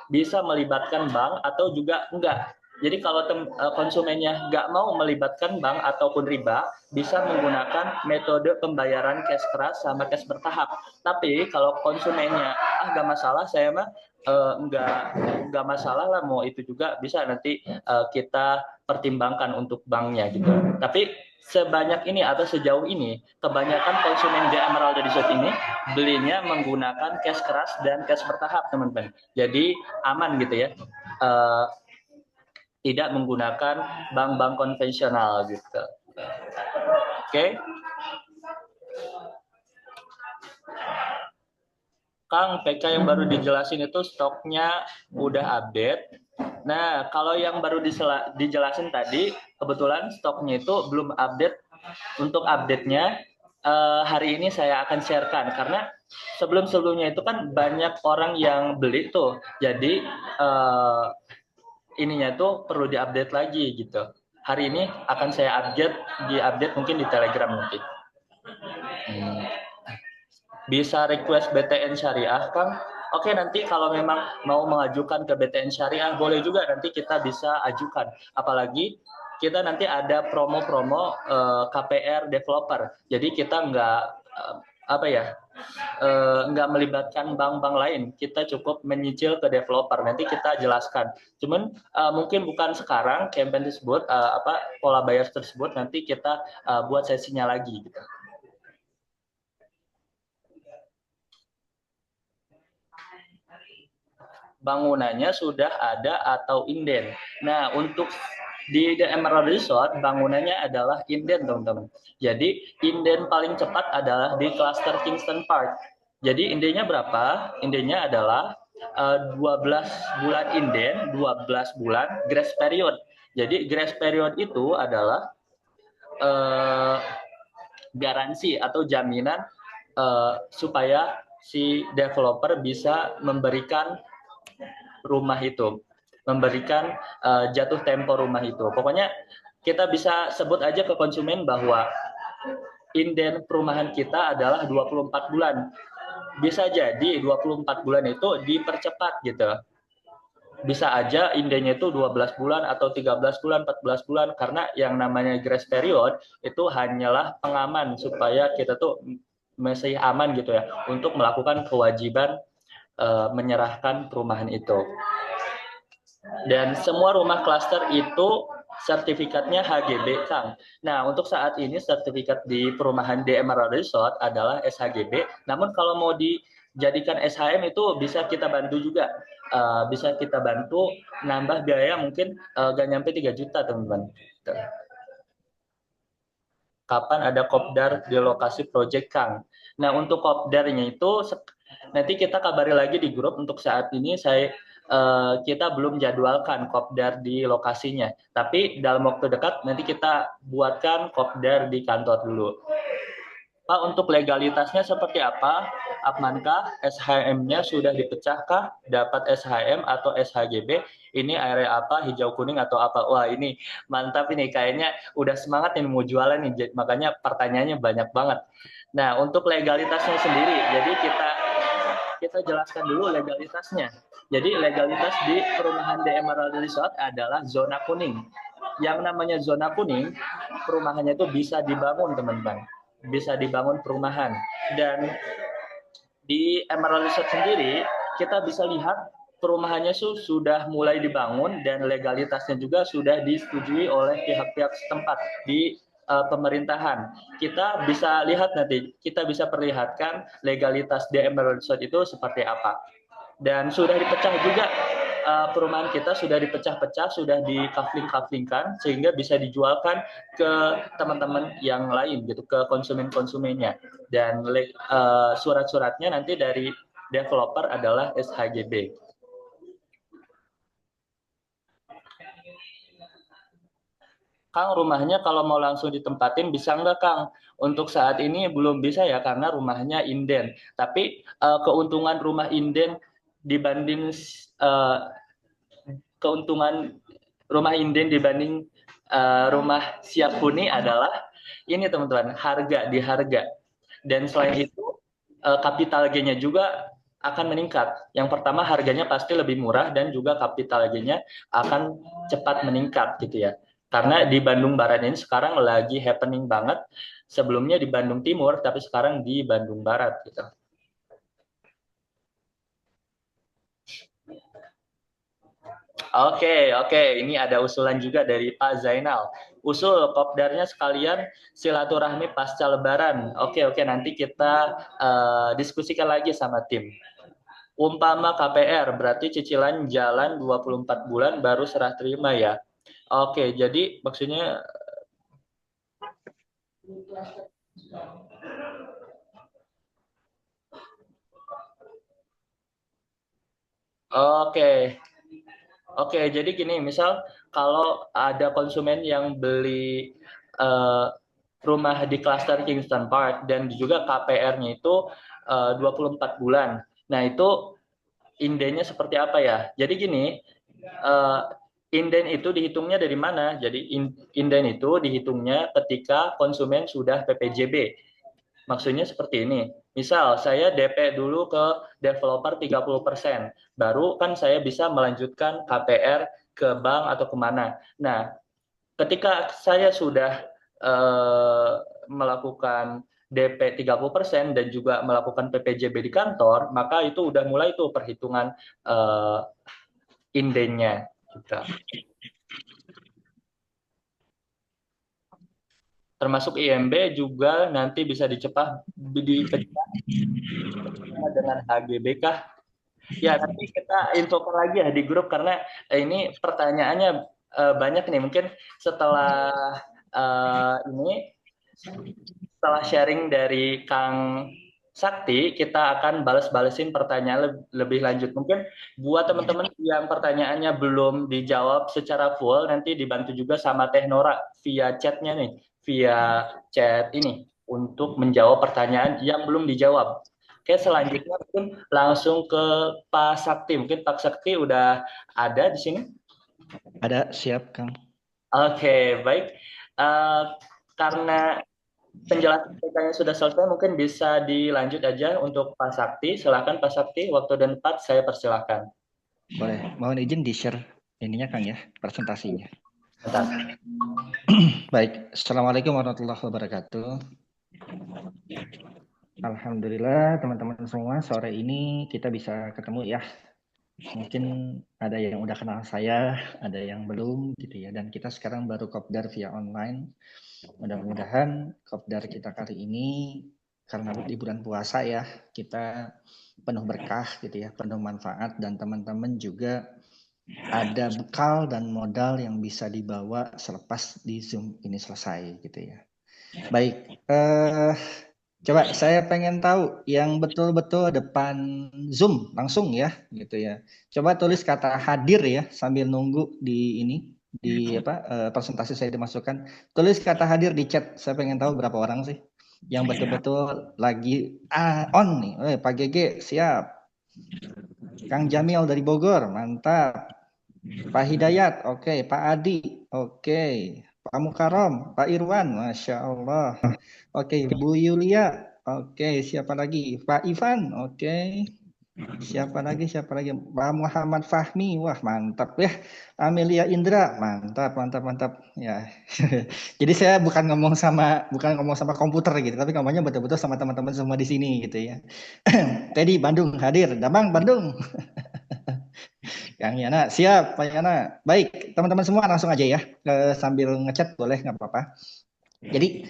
bisa melibatkan bank atau juga enggak. Jadi kalau konsumennya nggak mau melibatkan bank ataupun riba, bisa menggunakan metode pembayaran cash keras sama cash bertahap. Tapi kalau konsumennya nggak masalah, saya mah nggak masalah lah, mau itu juga bisa nanti kita pertimbangkan untuk banknya gitu. Tapi sebanyak ini atau sejauh ini, kebanyakan konsumen The Emerald Resort ini belinya menggunakan cash keras dan cash bertahap, teman-teman. Jadi aman gitu ya. Tidak menggunakan bank-bank konvensional gitu. Oke. Kang, PK yang baru dijelasin itu stoknya udah update. Nah, kalau yang baru dijelasin tadi, kebetulan stoknya itu belum update. Untuk update-nya hari ini saya akan sharekan karena sebelum-sebelumnya itu kan banyak orang yang beli tuh. Jadi ininya tuh perlu diupdate lagi gitu. Hari ini akan saya update mungkin di Telegram nanti. bisa request BTN Syariah, Kang. Oke, nanti kalau memang mau mengajukan ke BTN Syariah, boleh juga nanti kita bisa ajukan. Apalagi kita nanti ada promo-promo KPR developer. Jadi kita nggak apa ya, nggak melibatkan bank-bank lain. Kita cukup menyicil ke developer. Nanti kita jelaskan. Cuman mungkin bukan sekarang campaign tersebut, pola bayar tersebut nanti kita buat sesinya lagi. Gitu. Bangunannya sudah ada atau inden. Nah, untuk di The Emerald Resort, bangunannya adalah inden, teman-teman. Jadi, inden paling cepat adalah di cluster Kingston Park. Jadi, indennya berapa? Indennya adalah 12 bulan inden, 12 bulan grace period. Jadi, grace period itu adalah garansi atau jaminan supaya si developer bisa memberikan rumah itu, memberikan jatuh tempo rumah itu. Pokoknya kita bisa sebut aja ke konsumen bahwa inden perumahan kita adalah 24 bulan. Bisa jadi 24 bulan itu dipercepat gitu. Bisa aja indennya itu 12 bulan atau 13 bulan, 14 bulan, karena yang namanya grace period itu hanyalah pengaman supaya kita tuh masih aman gitu ya untuk melakukan kewajiban menyerahkan perumahan itu. Dan semua rumah klaster itu sertifikatnya HGB, Kang. Nah, untuk saat ini sertifikat di perumahan The Emerald Resort adalah SHGB. Namun kalau mau dijadikan SHM itu bisa kita bantu juga. Bisa kita bantu nambah biaya mungkin gak nyampe 3 juta, teman-teman. Kapan ada kopdar di lokasi project, Kang? Nah, untuk kopdarnya itu nanti kita kabari lagi di grup. Untuk saat ini kita belum jadwalkan kopdar di lokasinya. Tapi dalam waktu dekat nanti kita buatkan kopdar di kantor dulu. Pak, untuk legalitasnya seperti apa? Amankah SHM-nya sudah dipecahkah? Dapat SHM atau SHGB? Ini area apa? Hijau kuning atau apa? Wah, ini mantap ini. Kayaknya udah semangat nih mau jualan nih. Makanya pertanyaannya banyak banget. Nah, untuk legalitasnya sendiri, jadi kita jelaskan dulu legalitasnya. Jadi legalitas di perumahan The Emerald Resort adalah zona kuning. Yang namanya zona kuning, perumahannya itu bisa dibangun, teman-teman. Bisa dibangun perumahan. Dan di Emerald Resort sendiri, kita bisa lihat perumahannya sudah mulai dibangun dan legalitasnya juga sudah disetujui oleh pihak-pihak setempat di pemerintahan. Kita bisa lihat nanti, kita bisa perlihatkan legalitas di Emerald Resort itu seperti apa. Dan sudah dipecah juga perumahan kita, sudah dipecah-pecah, sudah dikafling-kaflingkan sehingga bisa dijualkan ke teman-teman yang lain gitu, ke konsumen-konsumennya. Dan surat-suratnya nanti dari developer adalah SHGB. Kang, rumahnya kalau mau langsung ditempatin bisa nggak, Kang? Untuk saat ini belum bisa ya karena rumahnya inden. Tapi keuntungan rumah inden dibanding keuntungan rumah inden dibanding rumah siap huni adalah ini, teman-teman, harga. Dan selain itu kapital G-nya juga akan meningkat. Yang pertama harganya pasti lebih murah dan juga kapital G-nya akan cepat meningkat gitu ya. Karena di Bandung Barat ini sekarang lagi happening banget. Sebelumnya di Bandung Timur, tapi sekarang di Bandung Barat gitu. Oke. Ini ada usulan juga dari Pak Zainal. Usul kopdarnya sekalian silaturahmi pasca Lebaran. Oke, nanti kita diskusikan lagi sama tim. Umpama KPR, berarti cicilan jalan 24 bulan baru serah terima ya. Oke, jadi maksudnya Oke, jadi gini, misal kalau ada konsumen yang beli rumah di klaster Kingston Park dan juga KPR-nya itu 24 bulan. Nah, itu indennya seperti apa ya? Jadi gini, inden itu dihitungnya dari mana? Jadi inden itu dihitungnya ketika konsumen sudah PPJB. Maksudnya seperti ini. Misal saya DP dulu ke developer 30%, baru kan saya bisa melanjutkan KPR ke bank atau kemana. Nah, ketika saya sudah melakukan DP 30% dan juga melakukan PPJB di kantor, maka itu udah mulai tuh perhitungan eh, indenya kita. Termasuk IMB juga nanti bisa dicegah dengan HGB kah? Ya, nanti kita infokan lagi ya di grup karena ini pertanyaannya banyak nih. Mungkin setelah ini, setelah sharing dari Kang Sakti, kita akan balas-balesin pertanyaan lebih lanjut. Mungkin buat teman-teman yang pertanyaannya belum dijawab secara full, nanti dibantu juga sama Teh Nora via chatnya nih, via chat ini, untuk menjawab pertanyaan yang belum dijawab. Oke, selanjutnya mungkin langsung ke Pak Sakti. Mungkin Pak Sakti udah ada di sini. Ada, siap, Kang. Oke, baik. Eh, karena penjelasan ceritanya sudah selesai, mungkin bisa dilanjut aja untuk Pak Sakti. Silakan Pak Sakti, waktu dan tempat saya persilahkan. Boleh. Mohon izin di-share ininya, Kang, ya, presentasinya. Bentar. Baik. Assalamualaikum warahmatullahi wabarakatuh. Alhamdulillah, teman-teman semua, sore ini kita bisa ketemu ya. Mungkin ada yang udah kenal saya, ada yang belum gitu ya. Dan kita sekarang baru kopdar via online. Mudah-mudahan kopdar kita kali ini karena di bulan puasa ya, kita penuh berkah gitu ya, penuh manfaat, dan teman-teman juga ada bekal dan modal yang bisa dibawa selepas di Zoom ini selesai gitu ya. Baik, coba saya pengen tahu yang betul-betul depan Zoom langsung ya gitu ya. Coba tulis kata hadir ya sambil nunggu di ini di presentasi saya dimasukkan. Tulis kata hadir di chat. Saya pengen tahu berapa orang sih yang betul-betul lagi on nih. Pak GG siap. Kang Jamil dari Bogor, mantap. Pak Hidayat, oke. Pak Adi, oke. Pak Mukarom, Pak Irwan, Masya Allah. Oke, Bu Yulia, oke. Siapa lagi? Pak Ivan, oke. Siapa lagi? Pak Muhammad Fahmi, wah mantap ya. Amelia Indra, mantap, mantap, mantap. Ya, jadi saya bukan ngomong sama komputer gitu, tapi ngomongnya betul-betul sama teman-teman semua di sini gitu ya. Teddy Bandung hadir, Damang Bandung. Kang Yana, siap Pak Yana. Baik, teman-teman semua langsung aja ya. Sambil ngechat boleh, nggak apa-apa. Jadi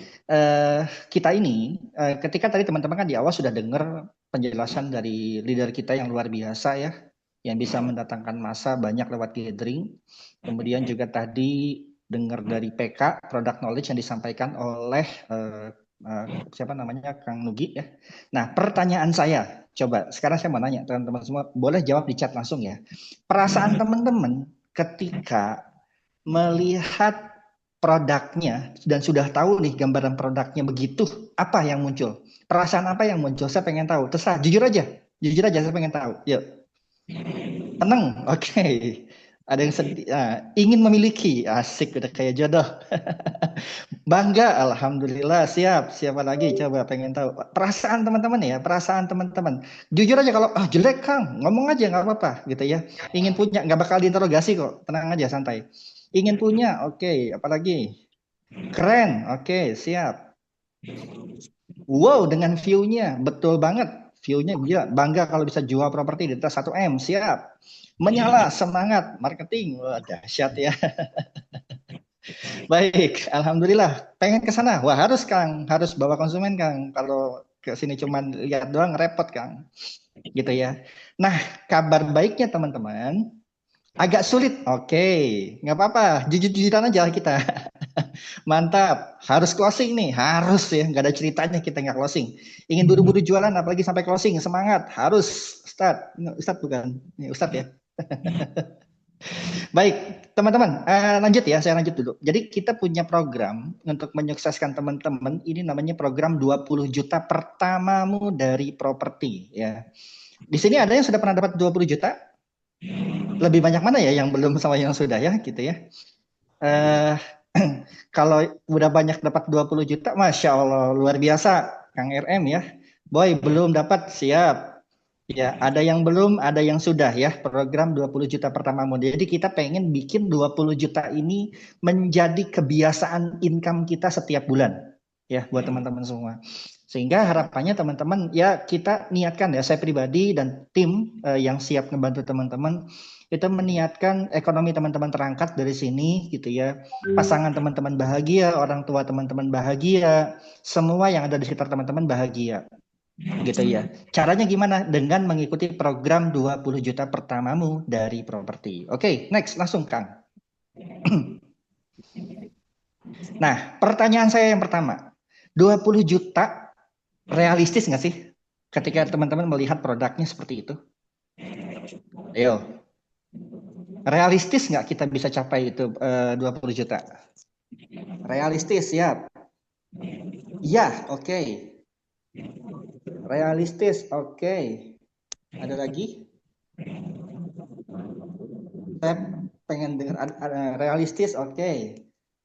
kita ini, ketika tadi teman-teman kan di awal sudah dengar penjelasan dari leader kita yang luar biasa ya, yang bisa mendatangkan massa banyak lewat gathering. Kemudian juga tadi dengar dari PK, Product Knowledge yang disampaikan oleh siapa namanya, Kang Nugi ya. Nah, pertanyaan saya, coba sekarang saya mau nanya teman-teman semua, boleh jawab di chat langsung ya. Perasaan teman-teman ketika melihat produknya dan sudah tahu nih gambaran produknya begitu, apa yang muncul? Perasaan apa yang muncul? Saya pengen tahu. Terserah, jujur aja saya pengen tahu. Yuk. Tenang, oke. Ada yang sedih, ingin memiliki, asik udah kayak jodoh. Bangga, alhamdulillah, siap. Siapa lagi? Coba pengen tahu. Perasaan teman-teman ya, perasaan teman-teman. Jujur aja kalau jelek Kang, ngomong aja nggak apa-apa gitu ya. Ingin punya, nggak bakal diinterogasi kok. Tenang aja, santai. Ingin punya, oke. Apalagi? Keren, oke, siap. Wow, dengan view-nya, betul banget. View-nya gila, bangga kalau bisa jual properti di atas 1M, siap. Menyala, semangat, marketing, wah dahsyat ya. Baik, alhamdulillah. Pengen ke sana, wah harus Kang, harus bawa konsumen Kang. Kalau ke sini cuman lihat doang repot Kang, gitu ya. Nah, kabar baiknya teman-teman, agak sulit, oke, nggak apa-apa, jujur-jujuran aja kita. Mantap, harus closing nih, harus ya, nggak ada ceritanya kita nggak closing. Ingin buru-buru jualan, apalagi sampai closing, semangat, harus start. Ustadz bukan, ini Ustadz ya. Baik, teman-teman, lanjut ya, saya lanjut dulu. Jadi kita punya program untuk menyukseskan teman-teman, ini namanya program 20 juta pertamamu dari properti ya. Di sini ada yang sudah pernah dapat 20 juta? Lebih banyak mana ya yang belum sama yang sudah ya, gitu ya. Kalau udah banyak dapat 20 juta, Masya Allah, luar biasa, Kang RM ya. Boy, belum dapat, siap. Ya, ada yang belum, ada yang sudah ya, program 20 juta pertamamu. Jadi kita pengen bikin 20 juta ini menjadi kebiasaan income kita setiap bulan. Ya, buat teman-teman semua. Sehingga harapannya teman-teman, ya kita niatkan ya, saya pribadi dan tim yang siap membantu teman-teman, itu meniatkan ekonomi teman-teman terangkat dari sini gitu ya. Pasangan teman-teman bahagia, orang tua teman-teman bahagia, semua yang ada di sekitar teman-teman bahagia gitu ya. Caranya gimana? Dengan mengikuti program 20 juta pertamamu dari properti. Oke, next langsung Kang. Nah, pertanyaan saya yang pertama. 20 juta realistis nggak sih ketika teman-teman melihat produknya seperti itu? Ayo, realistis nggak kita bisa capai itu 20 juta? Realistis, siap. Ya, oke. Realistis, oke. Ada lagi? Saya pengen dengar realistis, oke.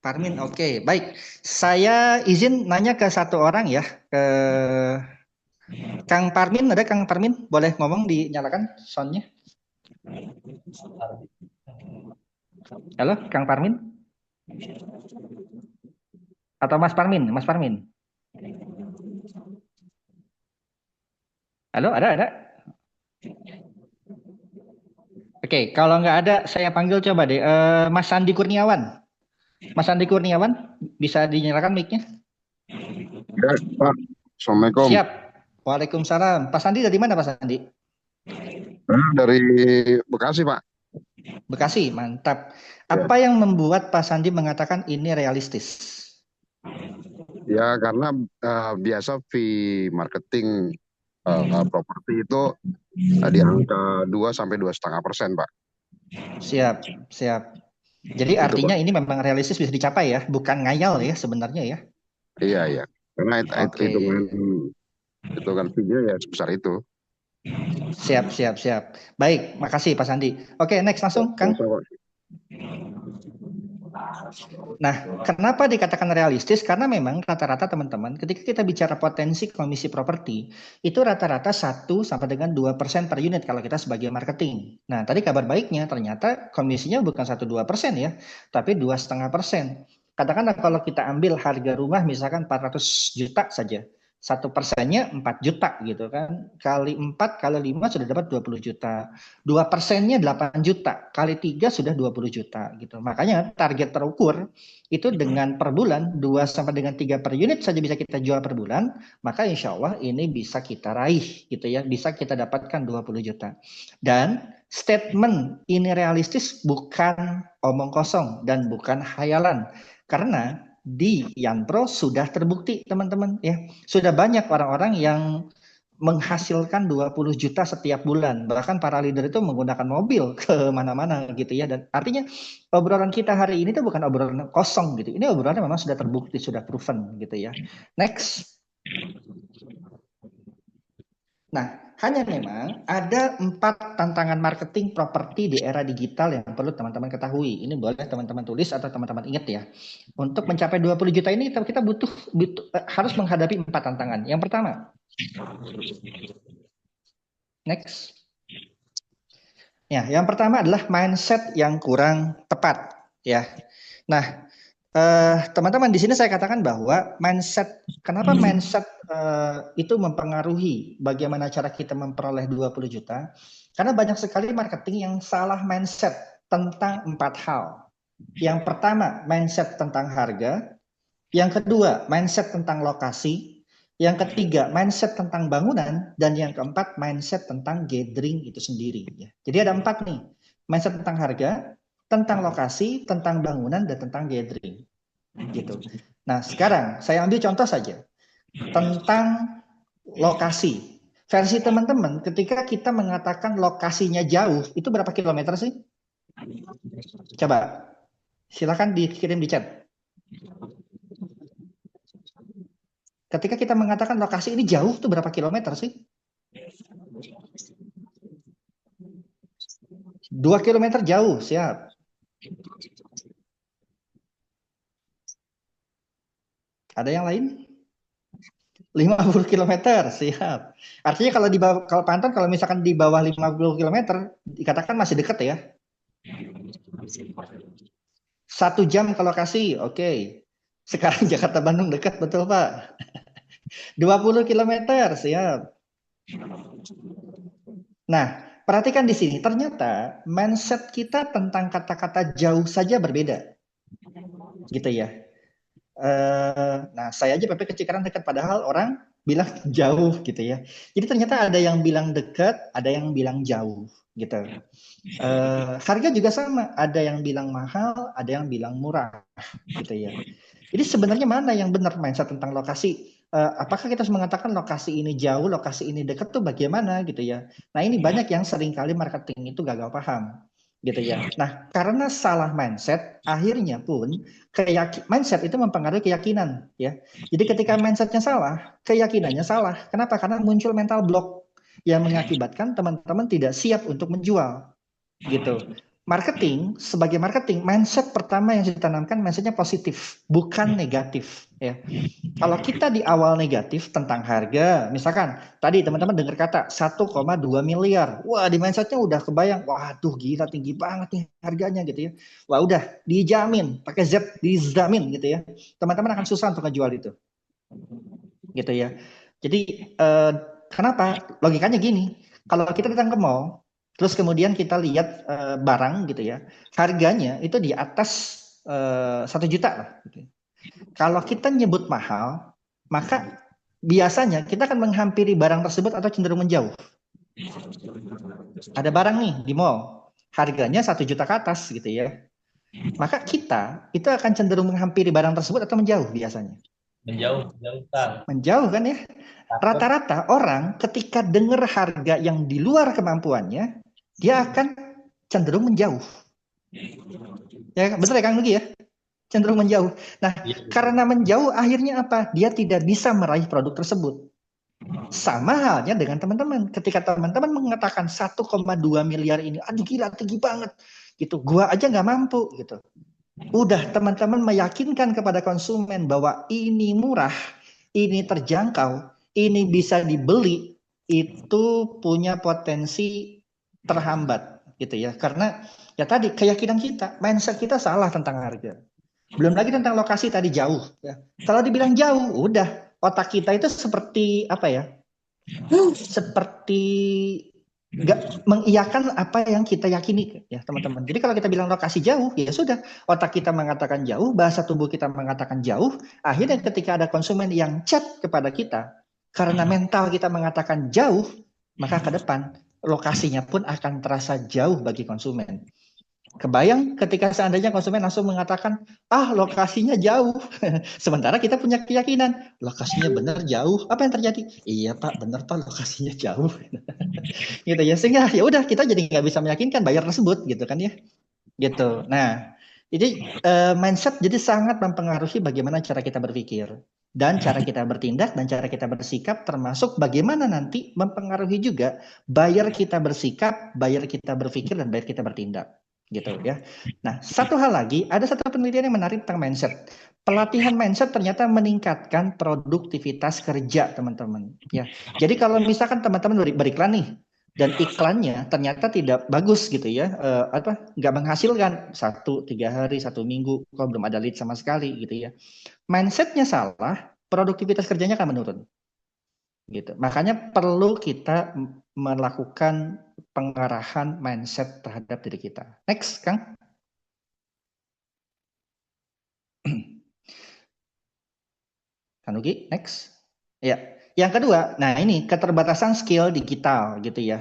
Parmin, oke. Baik, saya izin nanya ke satu orang ya, ke Kang Parmin. Ada Kang Parmin? Boleh ngomong, dinyalakan soundnya. Halo, Kang Parmin? Atau Mas Parmin? Mas Parmin? Halo, ada? Oke, kalau nggak ada, saya panggil coba deh. Mas Sandi Kurniawan. Mas Sandi Kurniawan, bisa dinyalakan mic-nya? Ya, Pak. Assalamualaikum. Siap. Waalaikumsalam. Pak Sandi dari mana Pak Sandi? Dari Bekasi, Pak. Bekasi, mantap. Ya. Apa yang membuat Pak Sandi mengatakan ini realistis? Ya, karena biasa fee marketing properti itu di angka 2 sampai 2,5%, Pak. Siap, siap. Jadi Itu, artinya Pak. ini memang realistis bisa dicapai ya, bukan ngayal ya sebenarnya ya. Iya, iya. Karena Oke. hitungan fee-nya ya sebesar itu. Siap. Baik, makasih Pak Sandi. Oke, next langsung Kang. Nah, kenapa dikatakan realistis? Karena memang rata-rata teman-teman, ketika kita bicara potensi komisi properti, itu rata-rata 1 sampai dengan 2% per unit kalau kita sebagai marketing. Nah, tadi kabar baiknya ternyata komisinya bukan 1-2% ya, tapi 2,5%. Katakanlah kalau kita ambil harga rumah misalkan 400 juta saja, 1%-nya 4 juta gitu kan, kali 4 kali 5 sudah dapat 20 juta, 2%-nya 8 juta, kali 3 sudah 20 juta gitu. Makanya target terukur itu dengan per bulan 2 sampai dengan 3 per unit saja bisa kita jual per bulan, maka insya Allah ini bisa kita raih gitu ya, bisa kita dapatkan 20 juta. Dan statement ini realistis bukan omong kosong dan bukan hayalan, karena di Yanpro sudah terbukti teman-teman ya, sudah banyak orang-orang yang menghasilkan 20 juta setiap bulan. Bahkan para leader itu menggunakan mobil ke mana-mana gitu ya. Dan artinya obrolan kita hari ini tuh bukan obrolan kosong gitu. Ini obrolannya memang sudah terbukti, sudah proven gitu ya. Next. Nah, hanya memang ada 4 tantangan marketing properti di era digital yang perlu teman-teman ketahui. Ini boleh teman-teman tulis atau teman-teman ingat ya. Untuk mencapai 20 juta ini kita butuh harus menghadapi 4 tantangan. Yang pertama, next. Ya, yang pertama adalah mindset yang kurang tepat ya. Nah, teman-teman di sini saya katakan bahwa mindset, kenapa mindset itu mempengaruhi bagaimana cara kita memperoleh 20 juta? Karena banyak sekali marketing yang salah mindset tentang 4 hal. Yang pertama, mindset tentang harga. Yang kedua, mindset tentang lokasi. Yang ketiga, mindset tentang bangunan. Dan yang keempat, mindset tentang gathering itu sendiri. Jadi ada 4 nih. Mindset tentang harga, tentang lokasi, tentang bangunan, dan tentang gathering. Gitu. Nah, sekarang saya ambil contoh saja. Tentang lokasi. Versi teman-teman, ketika kita mengatakan lokasinya jauh, itu berapa kilometer sih? Coba, silakan dikirim di chat. Ketika kita mengatakan lokasi ini jauh, itu berapa kilometer sih? 2 kilometer jauh, siap. Ada yang lain? 50 kilometer, siap. Artinya kalau di bawah, kalau Pak Anton kalau misalkan di bawah 50 kilometer dikatakan masih dekat ya. 1 jam ke lokasi, oke. Sekarang Jakarta Bandung dekat, betul Pak. 20 kilometer, siap. Nah, perhatikan di sini, ternyata mindset kita tentang kata-kata jauh saja berbeda. Gitu ya. Nah, saya aja PP ke Cikarang dekat, padahal orang bilang jauh gitu ya. Jadi ternyata ada yang bilang dekat, ada yang bilang jauh gitu. Harga juga sama, ada yang bilang mahal, ada yang bilang murah gitu ya. Jadi sebenarnya mana yang benar mindset tentang lokasi? Apakah kita harus mengatakan lokasi ini jauh, lokasi ini dekat tuh bagaimana gitu ya? Nah ini banyak yang seringkali marketing itu gagal paham gitu ya. Nah karena salah mindset, akhirnya pun mindset itu mempengaruhi keyakinan ya. Jadi ketika mindsetnya salah, keyakinannya salah. Kenapa? Karena muncul mental block yang mengakibatkan teman-teman tidak siap untuk menjual gitu. Marketing, sebagai marketing, mindset pertama yang ditanamkan mindsetnya positif, bukan negatif ya. Kalau kita di awal negatif tentang harga, misalkan tadi teman-teman dengar kata 1,2 miliar, wah di mindsetnya udah kebayang, waduh gila tinggi banget nih harganya gitu ya. Wah udah dijamin, pakai Z dijamin gitu ya. Teman-teman akan susah untuk ngejual itu, gitu ya. Jadi kenapa? Logikanya gini, kalau kita datang ke mall, terus kemudian kita lihat barang gitu ya, harganya itu di atas 1 juta lah. Gitu. Kalau kita nyebut mahal, maka biasanya kita akan menghampiri barang tersebut atau cenderung menjauh. Ada barang nih di mall, harganya 1 juta ke atas gitu ya. Maka kita itu akan cenderung menghampiri barang tersebut atau menjauh biasanya. Menjauh, Kang. Menjauh kan ya. Rata-rata orang ketika dengar harga yang di luar kemampuannya, dia akan cenderung menjauh. Ya, betul ya Kang Nugi ya? Cenderung menjauh. Nah, karena menjauh akhirnya apa? Dia tidak bisa meraih produk tersebut. Sama halnya dengan teman-teman. Ketika teman-teman mengatakan 1,2 miliar ini, aduh gila tinggi banget. Gitu, gua aja nggak mampu gitu. Udah teman-teman meyakinkan kepada konsumen bahwa ini murah, ini terjangkau, ini bisa dibeli, itu punya potensi terhambat gitu ya. Karena ya tadi keyakinan kita, mindset kita salah tentang harga. Belum lagi tentang lokasi tadi jauh ya. Kalau dibilang jauh, udah otak kita itu seperti apa ya? Seperti nggak mengiyakan apa yang kita yakini ya teman-teman. Jadi kalau kita bilang lokasi jauh, ya sudah otak kita mengatakan jauh, bahasa tubuh kita mengatakan jauh. Akhirnya ketika ada konsumen yang chat kepada kita, karena mental kita mengatakan jauh, maka ke depan lokasinya pun akan terasa jauh bagi konsumen. Kebayang ketika seandainya konsumen langsung mengatakan, lokasinya jauh. Sementara kita punya keyakinan, lokasinya benar jauh. Apa yang terjadi? Iya Pak, benar Pak, lokasinya jauh. Gitu ya, sehingga ya udah kita jadi nggak bisa meyakinkan bayar tersebut gitu kan ya. Gitu. Nah, jadi mindset jadi sangat mempengaruhi bagaimana cara kita berpikir. Dan cara kita bertindak dan cara kita bersikap termasuk bagaimana nanti mempengaruhi juga bayar kita bersikap, bayar kita berpikir, dan bayar kita bertindak. Gitu ya. Nah, satu hal lagi, ada satu penelitian yang menarik tentang mindset. Pelatihan mindset ternyata meningkatkan produktivitas kerja teman-teman. Ya, jadi kalau misalkan teman-teman beriklan nih dan iklannya ternyata tidak bagus gitu ya, nggak menghasilkan 1-3 hari, 1 minggu, kalau belum ada lead sama sekali gitu ya. Mindsetnya salah, produktivitas kerjanya akan menurun. Gitu. Makanya perlu kita melakukan pengarahan mindset terhadap diri kita. Next, Kang. Kanugi, next. Ya, yang kedua, nah ini keterbatasan skill digital gitu ya.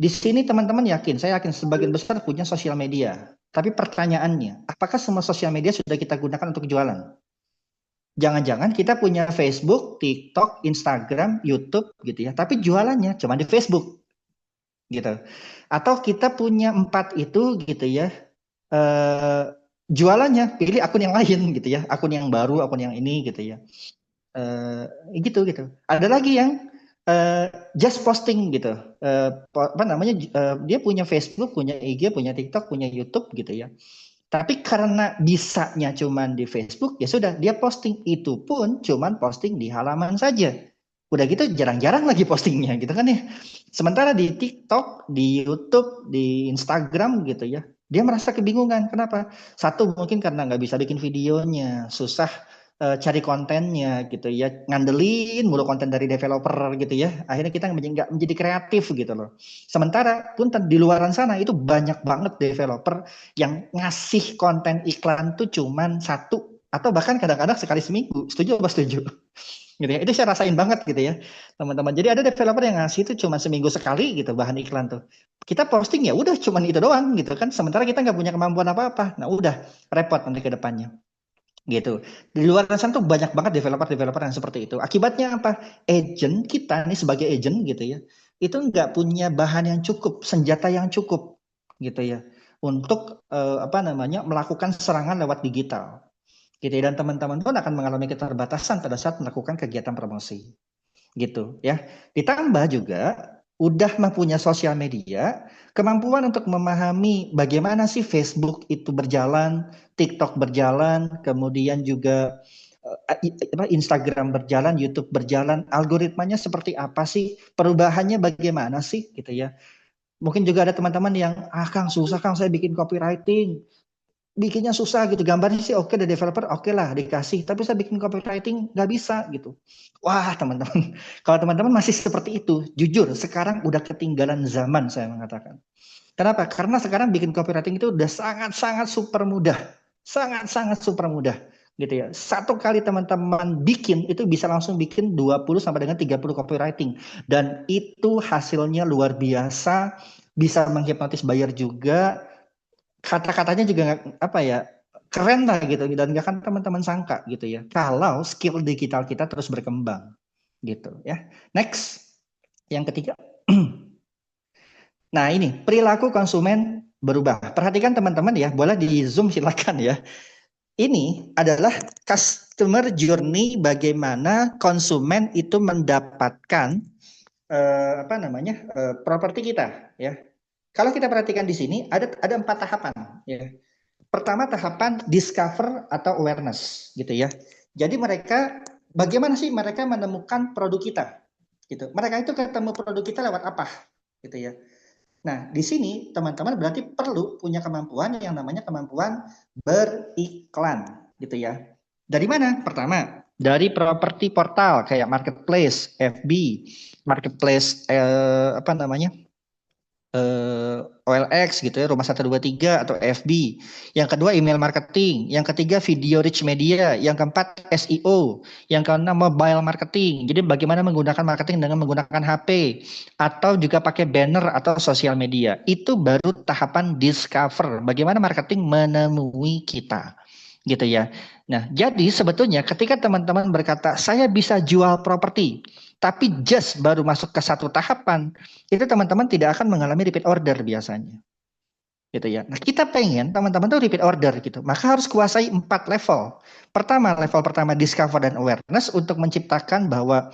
Di sini teman-teman yakin, saya yakin sebagian besar punya sosial media. Tapi pertanyaannya, apakah semua sosial media sudah kita gunakan untuk jualan? Jangan-jangan kita punya Facebook, TikTok, Instagram, YouTube gitu ya, tapi jualannya cuma di Facebook gitu. Atau kita punya 4 itu gitu ya, jualannya pilih akun yang lain gitu ya, akun yang baru, akun yang ini gitu ya, gitu. Ada lagi yang just posting gitu, dia punya Facebook, punya IG, punya TikTok, punya YouTube gitu ya. Tapi karena bisanya cuman di Facebook, ya sudah dia posting, itu pun cuman posting di halaman saja. Udah gitu jarang-jarang lagi postingnya gitu kan ya. Sementara di TikTok, di YouTube, di Instagram gitu ya, dia merasa kebingungan. Kenapa? Satu mungkin karena nggak bisa bikin videonya, susah cari kontennya gitu ya, ngandelin mulu konten dari developer gitu ya. Akhirnya kita nggak menjadi kreatif gitu loh. Sementara pun di luaran sana itu banyak banget developer yang ngasih konten iklan tuh cuman satu atau bahkan kadang-kadang sekali seminggu. Setuju apa setuju? Gitu ya. Itu saya rasain banget gitu ya, teman-teman. Jadi ada developer yang ngasih itu cuma seminggu sekali gitu bahan iklan tuh. Kita posting ya udah cuman itu doang gitu kan. Sementara kita nggak punya kemampuan apa-apa. Nah udah repot nanti ke depannya. Gitu. Di luar sana tuh banyak banget developer-developer yang seperti itu. Akibatnya apa? Agent kita nih sebagai agent gitu ya, itu nggak punya bahan yang cukup, senjata yang cukup gitu ya, untuk melakukan serangan lewat digital. Gitu ya. Dan teman-teman pun akan mengalami keterbatasan pada saat melakukan kegiatan promosi. Gitu ya. Ditambah juga udah mempunyai sosial media, kemampuan untuk memahami bagaimana sih Facebook itu berjalan, TikTok berjalan, kemudian juga Instagram berjalan, YouTube berjalan, algoritmanya seperti apa sih, perubahannya bagaimana sih gitu ya. Mungkin juga ada teman-teman yang, Kang susah Kang saya bikin copywriting, bikinnya susah gitu, gambarnya sih oke, dari developer oke lah dikasih, tapi saya bikin copywriting nggak bisa gitu. Wah teman-teman, kalau teman-teman masih seperti itu, jujur sekarang udah ketinggalan zaman saya mengatakan. Kenapa? Karena sekarang bikin copywriting itu udah sangat-sangat super mudah, sangat-sangat super mudah gitu ya. Satu kali teman-teman bikin itu bisa langsung bikin 20 sampai dengan 30 copywriting, dan itu hasilnya luar biasa, bisa menghipnotis buyer juga, kata-katanya juga keren lah gitu, dan nggak akan teman-teman sangka gitu ya kalau skill digital kita terus berkembang gitu ya. Next, yang ketiga. Nah ini perilaku konsumen berubah. Perhatikan teman-teman ya, boleh di zoom silakan ya. Ini adalah customer journey, bagaimana konsumen itu mendapatkan properti kita ya. Kalau kita perhatikan di sini ada 4 tahapan ya. Pertama tahapan discover atau awareness gitu ya. Jadi mereka bagaimana sih mereka menemukan produk kita gitu. Mereka itu ketemu produk kita lewat apa gitu ya. Nah, di sini teman-teman berarti perlu punya kemampuan yang namanya kemampuan beriklan gitu ya. Dari mana? Pertama, dari properti portal kayak marketplace, FB, marketplace OLX gitu ya, Rumah 123 atau FB. Yang kedua email marketing, yang ketiga video rich media, yang keempat SEO, yang keenam mobile marketing. Jadi bagaimana menggunakan marketing dengan menggunakan HP atau juga pakai banner atau sosial media. Itu baru tahapan discover, bagaimana marketing menemui kita. Gitu ya. Nah, jadi sebetulnya ketika teman-teman berkata saya bisa jual properti, tapi just baru masuk ke satu tahapan, itu teman-teman tidak akan mengalami repeat order biasanya. Gitu ya. Nah, kita pengen teman-teman tuh repeat order gitu. Maka harus kuasai 4 level. Level pertama discover dan awareness untuk menciptakan bahwa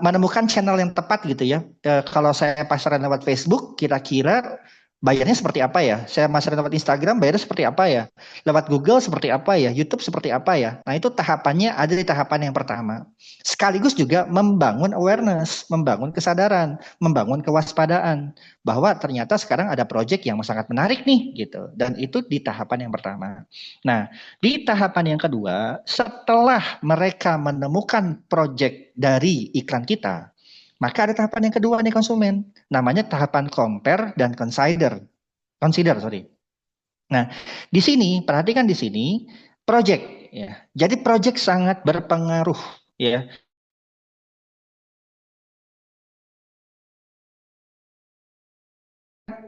menemukan channel yang tepat gitu ya. Kalau saya pasaran lewat Facebook, kira-kira bayarnya seperti apa ya? Saya pasaran lewat Instagram, bayarnya seperti apa ya? Lewat Google seperti apa ya? YouTube seperti apa ya? Nah, itu tahapannya ada di tahapan yang pertama. Sekaligus juga membangun awareness, membangun kesadaran, membangun kewaspadaan bahwa ternyata sekarang ada project yang sangat menarik nih gitu. Dan itu di tahapan yang pertama. Nah, di tahapan yang kedua, setelah mereka menemukan project dari iklan kita, maka ada tahapan yang kedua nih konsumen, namanya tahapan compare dan consider. Sorry. Nah, di sini perhatikan di sini project ya. Jadi project sangat berpengaruh ya.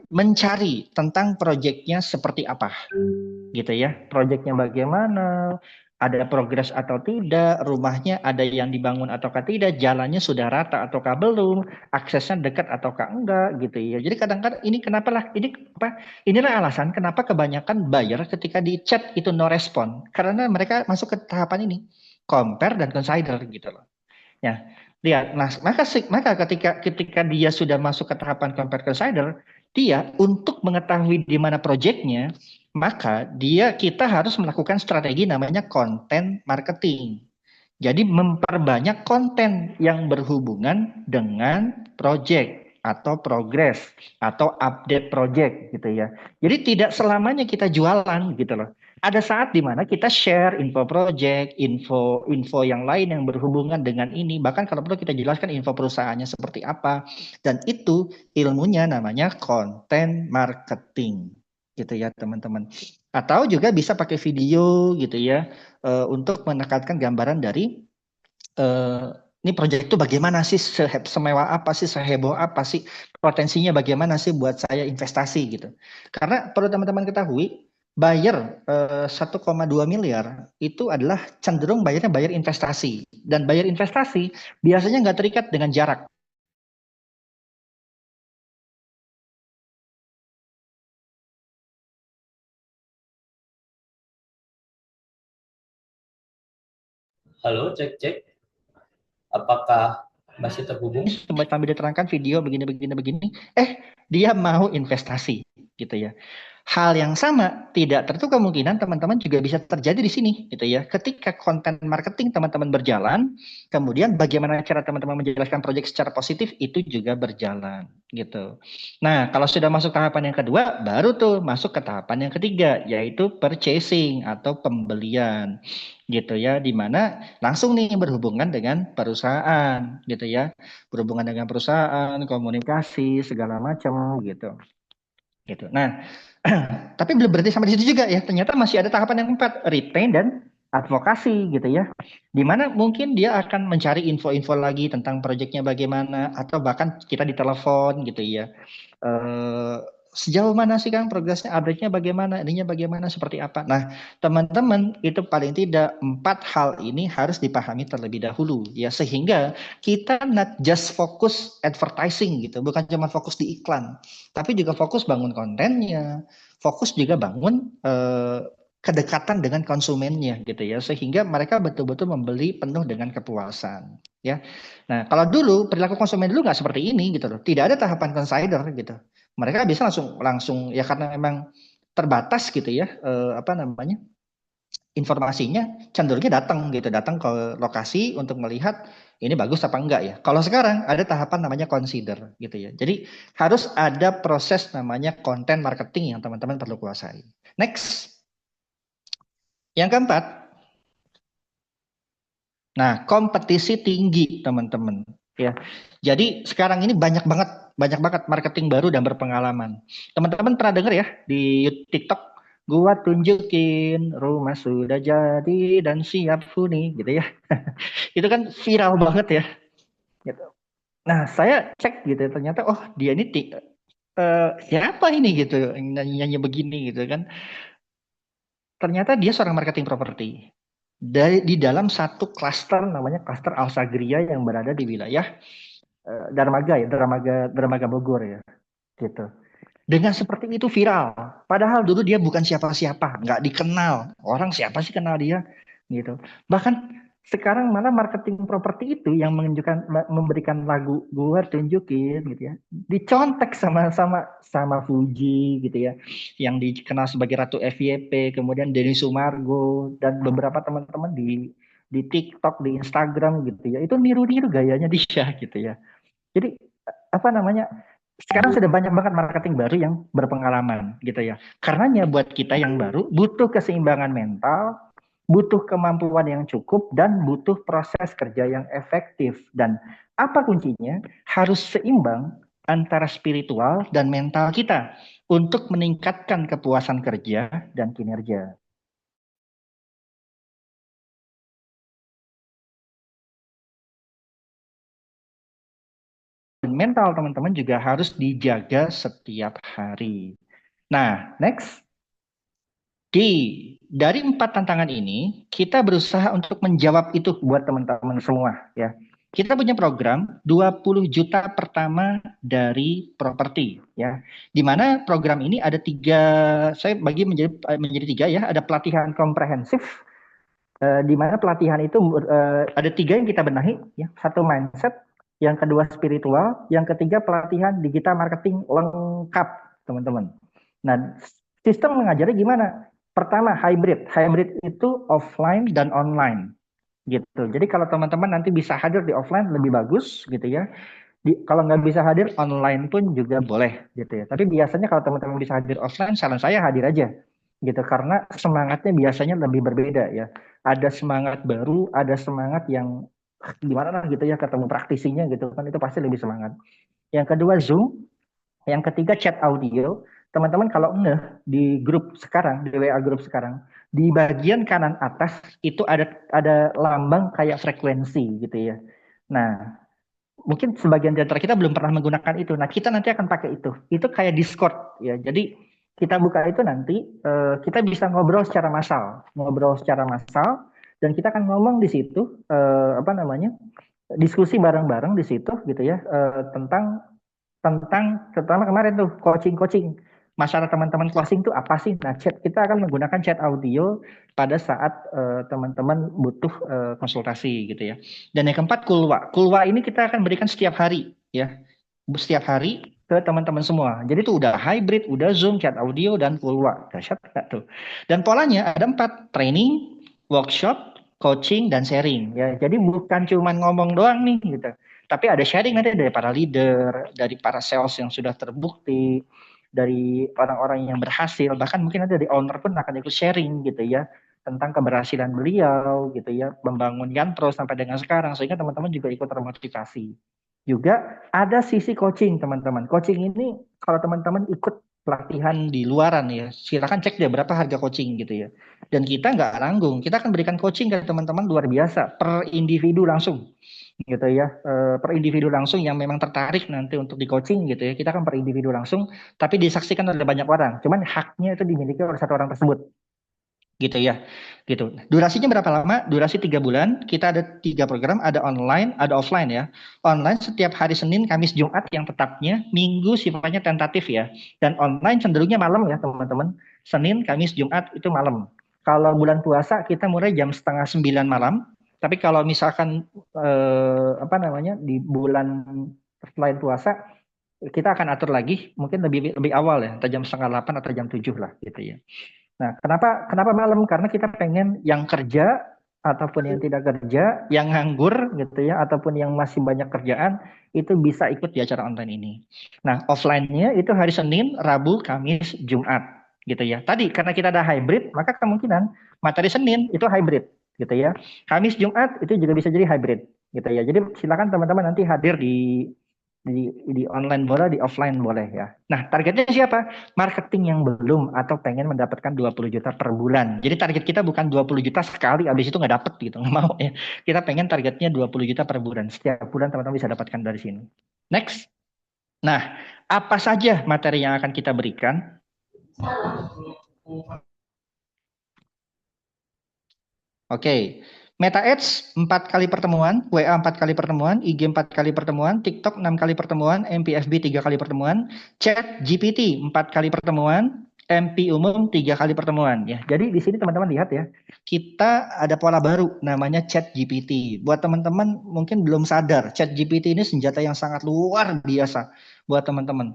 Mencari tentang projectnya seperti apa, gitu ya. Projectnya bagaimana, ada progres atau tidak, rumahnya ada yang dibangun ataukah tidak, jalannya sudah rata ataukah belum, aksesnya dekat ataukah enggak, gitu ya. Jadi kadang-kadang inilah alasan kenapa kebanyakan buyer ketika di chat itu no respon, karena mereka masuk ke tahapan ini, compare dan consider gitu loh. Ya, lihat. Nah, maka ketika dia sudah masuk ke tahapan compare consider, dia untuk mengetahui di mana projectnya, maka kita harus melakukan strategi namanya content marketing. Jadi memperbanyak konten yang berhubungan dengan project atau progress atau update project gitu ya. Jadi tidak selamanya kita jualan gitu loh. Ada saat di mana kita share info project, info yang lain yang berhubungan dengan ini. Bahkan kalau perlu kita jelaskan info perusahaannya seperti apa. Dan itu ilmunya namanya content marketing gitu ya teman-teman. Atau juga bisa pakai video gitu ya untuk menekankan gambaran dari ini proyek itu bagaimana sih, semewah apa sih, seheboh apa sih, potensinya bagaimana sih buat saya investasi gitu. Karena perlu teman-teman ketahui, buyer 1,2 miliar itu adalah cenderung bayar investasi. Dan bayar investasi biasanya nggak terikat dengan jarak. Halo, cek cek. Apakah masih terhubung? Sambil diterangkan video begini. Dia mau investasi gitu ya. Hal yang sama tidak tertutup kemungkinan teman-teman juga bisa terjadi di sini gitu ya. Ketika konten marketing teman-teman berjalan, kemudian bagaimana cara teman-teman menjelaskan proyek secara positif itu juga berjalan gitu. Nah, kalau sudah masuk tahapan yang kedua, baru tuh masuk ke tahapan yang ketiga, yaitu purchasing atau pembelian gitu ya, di mana langsung nih berhubungan dengan perusahaan gitu ya, berhubungan dengan perusahaan, komunikasi segala macam gitu. Gitu. Nah, tapi belum berhenti sampai di situ juga ya. Ternyata masih ada tahapan yang keempat, retain dan advokasi gitu ya. Di mana mungkin dia akan mencari info-info lagi tentang proyeknya bagaimana, atau bahkan kita ditelepon gitu ya. Sejauh mana sih Kang progresnya, update-nya bagaimana, ininya bagaimana, seperti apa. Nah, teman-teman itu paling tidak 4 hal ini harus dipahami terlebih dahulu ya, sehingga kita not just fokus advertising gitu, bukan cuma fokus di iklan, tapi juga fokus bangun kontennya, fokus juga bangun kedekatan dengan konsumennya gitu ya, sehingga mereka betul-betul membeli penuh dengan kepuasan ya. Nah, kalau dulu perilaku konsumen dulu nggak seperti ini gitu loh, tidak ada tahapan consider gitu. Mereka bisa langsung ya, karena memang terbatas gitu ya, informasinya, cenderungnya datang ke lokasi untuk melihat ini bagus apa enggak ya. Kalau sekarang ada tahapan namanya consider gitu ya. Jadi harus ada proses namanya content marketing yang teman-teman perlu kuasai. Next. Yang keempat. Nah, kompetisi tinggi teman-teman ya. Jadi sekarang ini banyak banget marketing baru dan berpengalaman. Teman-teman pernah dengar ya di TikTok, gua tunjukin rumah sudah jadi dan siap huni gitu ya. Itu kan viral banget ya. Gitu. Nah, saya cek gitu, ternyata oh dia ini siapa ini gitu, nyanyi begini gitu kan. Ternyata dia seorang marketing properti. Di dalam satu klaster namanya klaster Alsagria yang berada di wilayah Dermaga Bogor ya, gitu. Dengan seperti itu viral. Padahal dulu dia bukan siapa-siapa, nggak dikenal. Orang siapa sih kenal dia, gitu. Bahkan sekarang malah marketing properti itu yang memberikan lagu gua tunjukin gitu ya, dicontek sama Fuji gitu ya, yang dikenal sebagai Ratu FYP, kemudian Denny Sumargo dan beberapa teman-teman di TikTok, di Instagram gitu ya, itu niru-niru gayanya dia gitu ya. Jadi apa namanya, sekarang sudah banyak banget marketing baru yang berpengalaman gitu ya. Karenanya buat kita yang baru butuh keseimbangan mental, butuh kemampuan yang cukup, dan butuh proses kerja yang efektif. Dan apa kuncinya? Harus seimbang antara spiritual dan mental kita untuk meningkatkan kepuasan kerja dan kinerja. Mental teman-teman juga harus dijaga setiap hari. Nah, next. Dari 4 tantangan ini, kita berusaha untuk menjawab itu buat teman-teman semua ya. Kita punya program 20 juta pertama dari properti ya. Di mana program ini ada 3, saya bagi menjadi 3 ya. Ada pelatihan komprehensif, di mana pelatihan itu ada 3 yang kita benahi ya. 1 mindset, yang kedua spiritual, yang ketiga pelatihan digital marketing lengkap teman-teman. Nah, Sistem mengajarnya gimana? Pertama, hybrid. Hybrid itu offline dan online gitu. Jadi kalau teman-teman nanti bisa hadir di offline lebih bagus gitu ya. Kalau nggak bisa hadir online pun juga boleh gitu ya. Tapi biasanya kalau teman-teman bisa hadir offline, saran saya hadir aja gitu karena semangatnya biasanya lebih berbeda ya. Ada semangat baru, ada semangat yang gimana lah gitu ya ketemu praktisinya gitu kan itu pasti lebih semangat. Yang kedua Zoom, yang ketiga chat audio. Teman-teman kalau di grup sekarang, di WA grup sekarang, di bagian kanan atas itu ada lambang kayak frekuensi gitu ya. Nah, mungkin sebagian di antara kita belum pernah menggunakan itu. Nah, kita nanti akan pakai itu. Itu kayak Discord ya. Jadi kita buka itu nanti kita bisa ngobrol secara massal, dan kita akan ngomong di situ apa namanya? Diskusi bareng-bareng di situ gitu ya tentang terutama kemarin tuh coaching masalah teman-teman closing tuh apa sih? Nah, kita akan menggunakan chat audio pada saat teman-teman butuh konsultasi gitu ya. Dan yang keempat kulwa. Kulwa ini kita akan berikan setiap hari ya. Setiap hari ke teman-teman semua. Jadi itu udah hybrid, udah Zoom, chat audio dan kulwa. Dahsyat nggak tuh? Dan polanya ada 4, training, workshop, coaching dan sharing ya. Jadi bukan cuma ngomong doang nih gitu. Tapi ada sharing nanti dari para leader, dari para sales yang sudah terbukti, dari orang-orang yang berhasil, bahkan mungkin nanti dari owner pun akan ikut sharing gitu ya tentang keberhasilan beliau gitu ya, membangun Yantro sampai dengan sekarang sehingga teman-teman juga ikut termotivasi. Juga ada sisi coaching teman-teman. Coaching ini kalau teman-teman ikut pelatihan di luaran ya, silakan cek deh berapa harga coaching gitu ya. Dan kita nggak nanggung, kita akan berikan coaching ke teman-teman luar biasa per individu langsung gitu ya per individu langsung yang memang tertarik nanti untuk di coaching gitu ya kita akan per individu langsung tapi disaksikan oleh banyak orang cuman haknya itu dimiliki oleh satu orang tersebut gitu ya gitu durasinya berapa lama durasi 3 bulan kita ada 3 program ada online ada offline ya online setiap hari Senin Kamis Jumat yang tetapnya Minggu sifatnya tentatif ya dan online cenderungnya malam ya teman-teman Senin Kamis Jumat itu malam kalau bulan puasa kita mulai jam 8:30 malam tapi kalau misalkan apa namanya di bulan selain puasa kita akan atur lagi mungkin lebih awal ya, atau jam 7:30 atau jam 7 lah gitu ya. Nah, kenapa malam? Karena kita pengen yang kerja ataupun yang tidak kerja, yang nganggur gitu ya, ataupun yang masih banyak kerjaan itu bisa ikut di acara online ini. Nah, offline-nya itu hari Senin, Rabu, Kamis, Jumat gitu ya. Tadi karena kita ada hybrid, maka kemungkinan materi Senin itu hybrid gitu ya. Kamis, Jumat itu juga bisa jadi hybrid gitu ya. Jadi silakan teman-teman nanti hadir di online boleh, di offline boleh ya. Nah, targetnya siapa? Marketing yang belum atau pengen mendapatkan 20 juta per bulan. Jadi target kita bukan 20 juta sekali, habis itu nggak dapet gitu, nggak mau ya. Kita pengen targetnya 20 juta per bulan. Setiap bulan teman-teman bisa dapatkan dari sini. Next. Nah, apa saja materi yang akan kita berikan? Oke. Meta Ads 4 kali pertemuan, WA 4 kali pertemuan, IG 4 kali pertemuan, TikTok 6 kali pertemuan, MPFB 3 kali pertemuan, Chat GPT 4 kali pertemuan, MP umum 3 kali pertemuan ya. Jadi di sini teman-teman lihat ya, kita ada pola baru namanya Chat GPT. Buat teman-teman mungkin belum sadar, Chat GPT ini senjata yang sangat luar biasa buat teman-teman.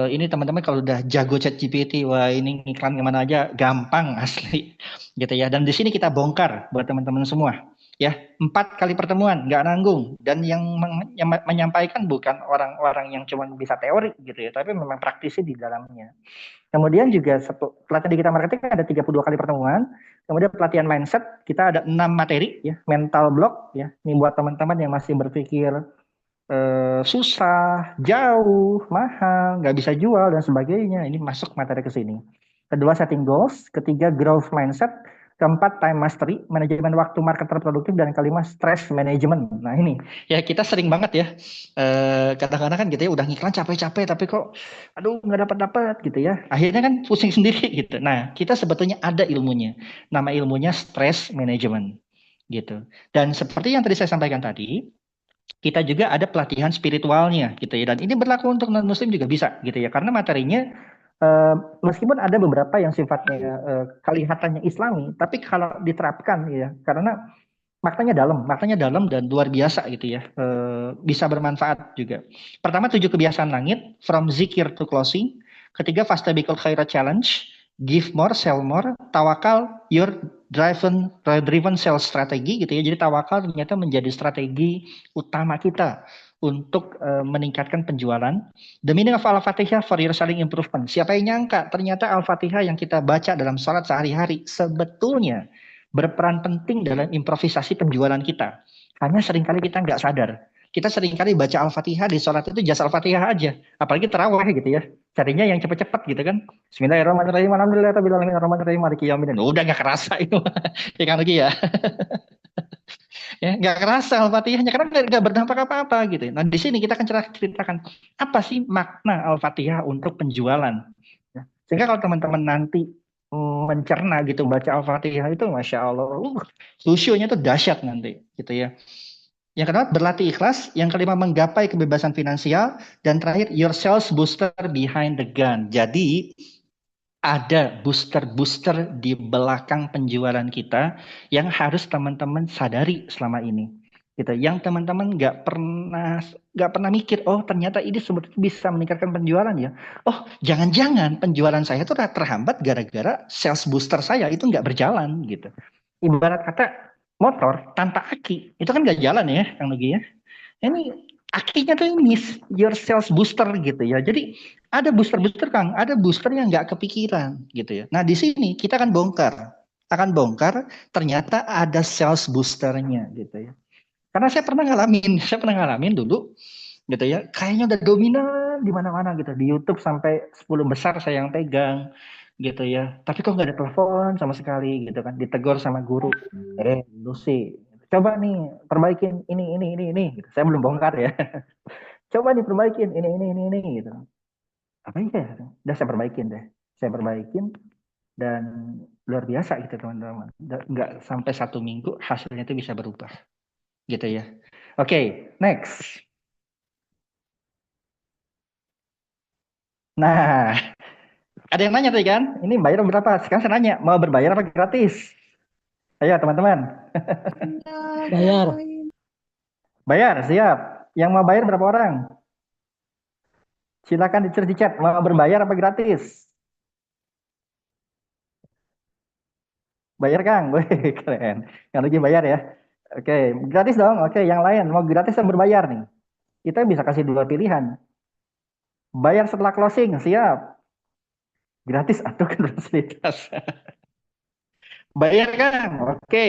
Ini teman-teman kalau udah jago Chat GPT, wah ini iklan kemana aja gampang asli gitu ya. Dan di sini kita bongkar buat teman-teman semua ya 4 kali pertemuan nggak nanggung dan yang menyampaikan bukan orang-orang yang cuma bisa teori gitu ya tapi memang praktisi di dalamnya. Kemudian juga pelatihan digital marketing ada 32 kali pertemuan. Kemudian pelatihan mindset kita ada 6 materi ya, mental block ya. Ini buat teman-teman yang masih berpikir susah, jauh, mahal, nggak bisa jual dan sebagainya. Ini masuk materi ke sini. Kedua setting goals, ketiga growth mindset, keempat time mastery, manajemen waktu marketer produktif, dan kelima stress management. Nah ini ya kita sering banget ya kadang-kadang kan gitu ya udah ngiklan capek-capek tapi kok aduh nggak dapat gitu ya. Akhirnya kan pusing sendiri gitu. Nah kita sebetulnya ada ilmunya. Nama ilmunya stress management gitu. Dan seperti yang tadi saya sampaikan tadi kita juga ada pelatihan spiritualnya gitu ya dan ini berlaku untuk non muslim juga bisa gitu ya karena materinya meskipun ada beberapa yang sifatnya kelihatannya islami tapi kalau diterapkan ya karena maknanya dalam dan luar biasa gitu ya bisa bermanfaat juga. Pertama 7 kebiasaan langit from zikir to closing, ketiga fastabikul khairat challenge, give more, sell more, tawakal, your driven sales strategy gitu ya. Jadi tawakal ternyata menjadi strategi utama kita untuk meningkatkan penjualan. The meaning of Al-Fatihah for your selling improvement. Siapa yang nyangka ternyata Al-Fatihah yang kita baca dalam sholat sehari-hari sebetulnya berperan penting dalam improvisasi penjualan kita. Hanya seringkali kita nggak sadar. Kita seringkali baca Al-Fatihah di sholat itu just Al-Fatihah aja. Apalagi tarawih gitu ya. Carinya yang cepet-cepet gitu kan. Bismillahirrahmanirrahim. Alhamdulillahirrahmanirrahim. Arrahmanirrahim. Maliki yaumiddin. Udah nggak kerasa itu. Ya kan lagi ya. Ya nggak kerasa Al-Fatihahnya karena nggak berdampak apa-apa gitu. Nah di sini kita akan ceritakan apa sih makna Al-Fatihah untuk penjualan. Ya. Sehingga kalau teman-teman nanti mencerna gitu baca Al-Fatihah itu Masya Allah. Khusyuknya tuh dahsyat nanti gitu ya. Yang kedua, berlatih ikhlas. Yang kelima, menggapai kebebasan finansial. Dan terakhir, your sales booster behind the gun. Jadi, ada booster-booster di belakang penjualan kita yang harus teman-teman sadari selama ini. Gitu. Yang teman-teman nggak pernah mikir, oh ternyata ini sebetulnya bisa meningkatkan penjualan ya. Oh, jangan-jangan penjualan saya itu terhambat gara-gara sales booster saya itu nggak berjalan gitu. Ibarat kata motor tanpa aki itu kan nggak jalan ya Kang Nugi ya. Ini akinya tuh miss your sales booster gitu ya. Jadi ada booster Kang, ada booster yang nggak kepikiran gitu ya. Nah di sini kita akan bongkar ternyata ada sales boosternya gitu ya. Karena saya pernah ngalamin dulu gitu ya. Kayaknya udah dominan di mana-mana gitu di YouTube sampai 10 besar saya yang pegang gitu ya. Tapi kok nggak ada telepon sama sekali gitu kan. Ditegur sama guru. Lu sih coba nih perbaikin ini gitu. Saya belum bongkar ya. Coba nih perbaikin ini gitu. Apa ya? Udah saya perbaikin deh. Saya perbaikin dan luar biasa gitu teman-teman. Nggak sampai 1 minggu hasilnya itu bisa berubah gitu ya. Oke, next. Nah, ada yang nanya tadi kan, ini bayar berapa? Sekarang saya nanya, mau berbayar apa gratis? Ayo teman-teman. Bayar. Bayar, siap. Yang mau bayar berapa orang? Silakan ditulis di chat, mau berbayar apa gratis? Bayar Kang, wih keren. Yang lagi bayar ya. Oke, gratis dong. Oke, yang lain mau gratis atau berbayar nih? Kita bisa kasih 2 pilihan. Bayar setelah closing, siap. Gratis atau fasilitas. Bayar Kang, oke.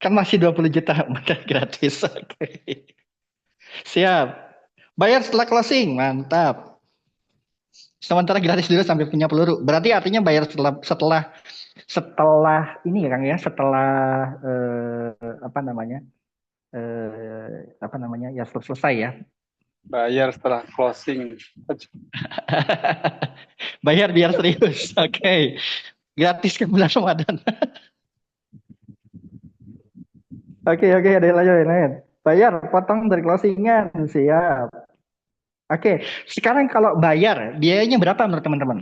Kan masih 20 juta, maka gratis. Oke. Siap. Bayar setelah closing, mantap. Sementara gratis dulu sampai punya peluru. Berarti artinya bayar setelah ini ya Kang ya, setelah ya selesai ya. Bayar setelah closing. Bayar biar serius. Oke. Gratis ke bulan Ramadan. Oke, ada yang lain. Bayar, potong dari closingan, siap. Oke, sekarang kalau bayar, biayanya berapa menurut teman-teman?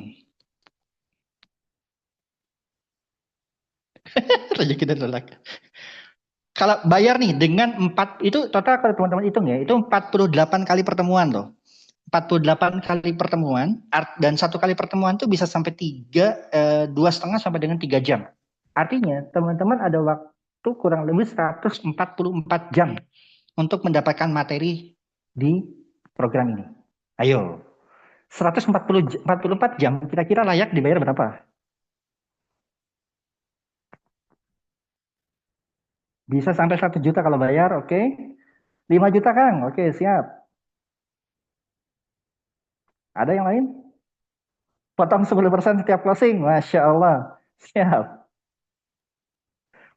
Rezeki dan tolak. Kalau bayar nih dengan 4, itu total kalau teman-teman hitung ya, itu 48 kali pertemuan loh. 48 kali pertemuan, dan 1 kali pertemuan itu bisa sampai 2,5 sampai dengan 3 jam. Artinya teman-teman ada waktu kurang lebih 144 jam untuk mendapatkan materi di program ini. Ayo, 144 jam kira-kira layak dibayar berapa? Bisa sampai 1 juta kalau bayar, oke. 5 juta Kang, oke siap. Ada yang lain? Potong 10% setiap closing, Masya Allah. Siap.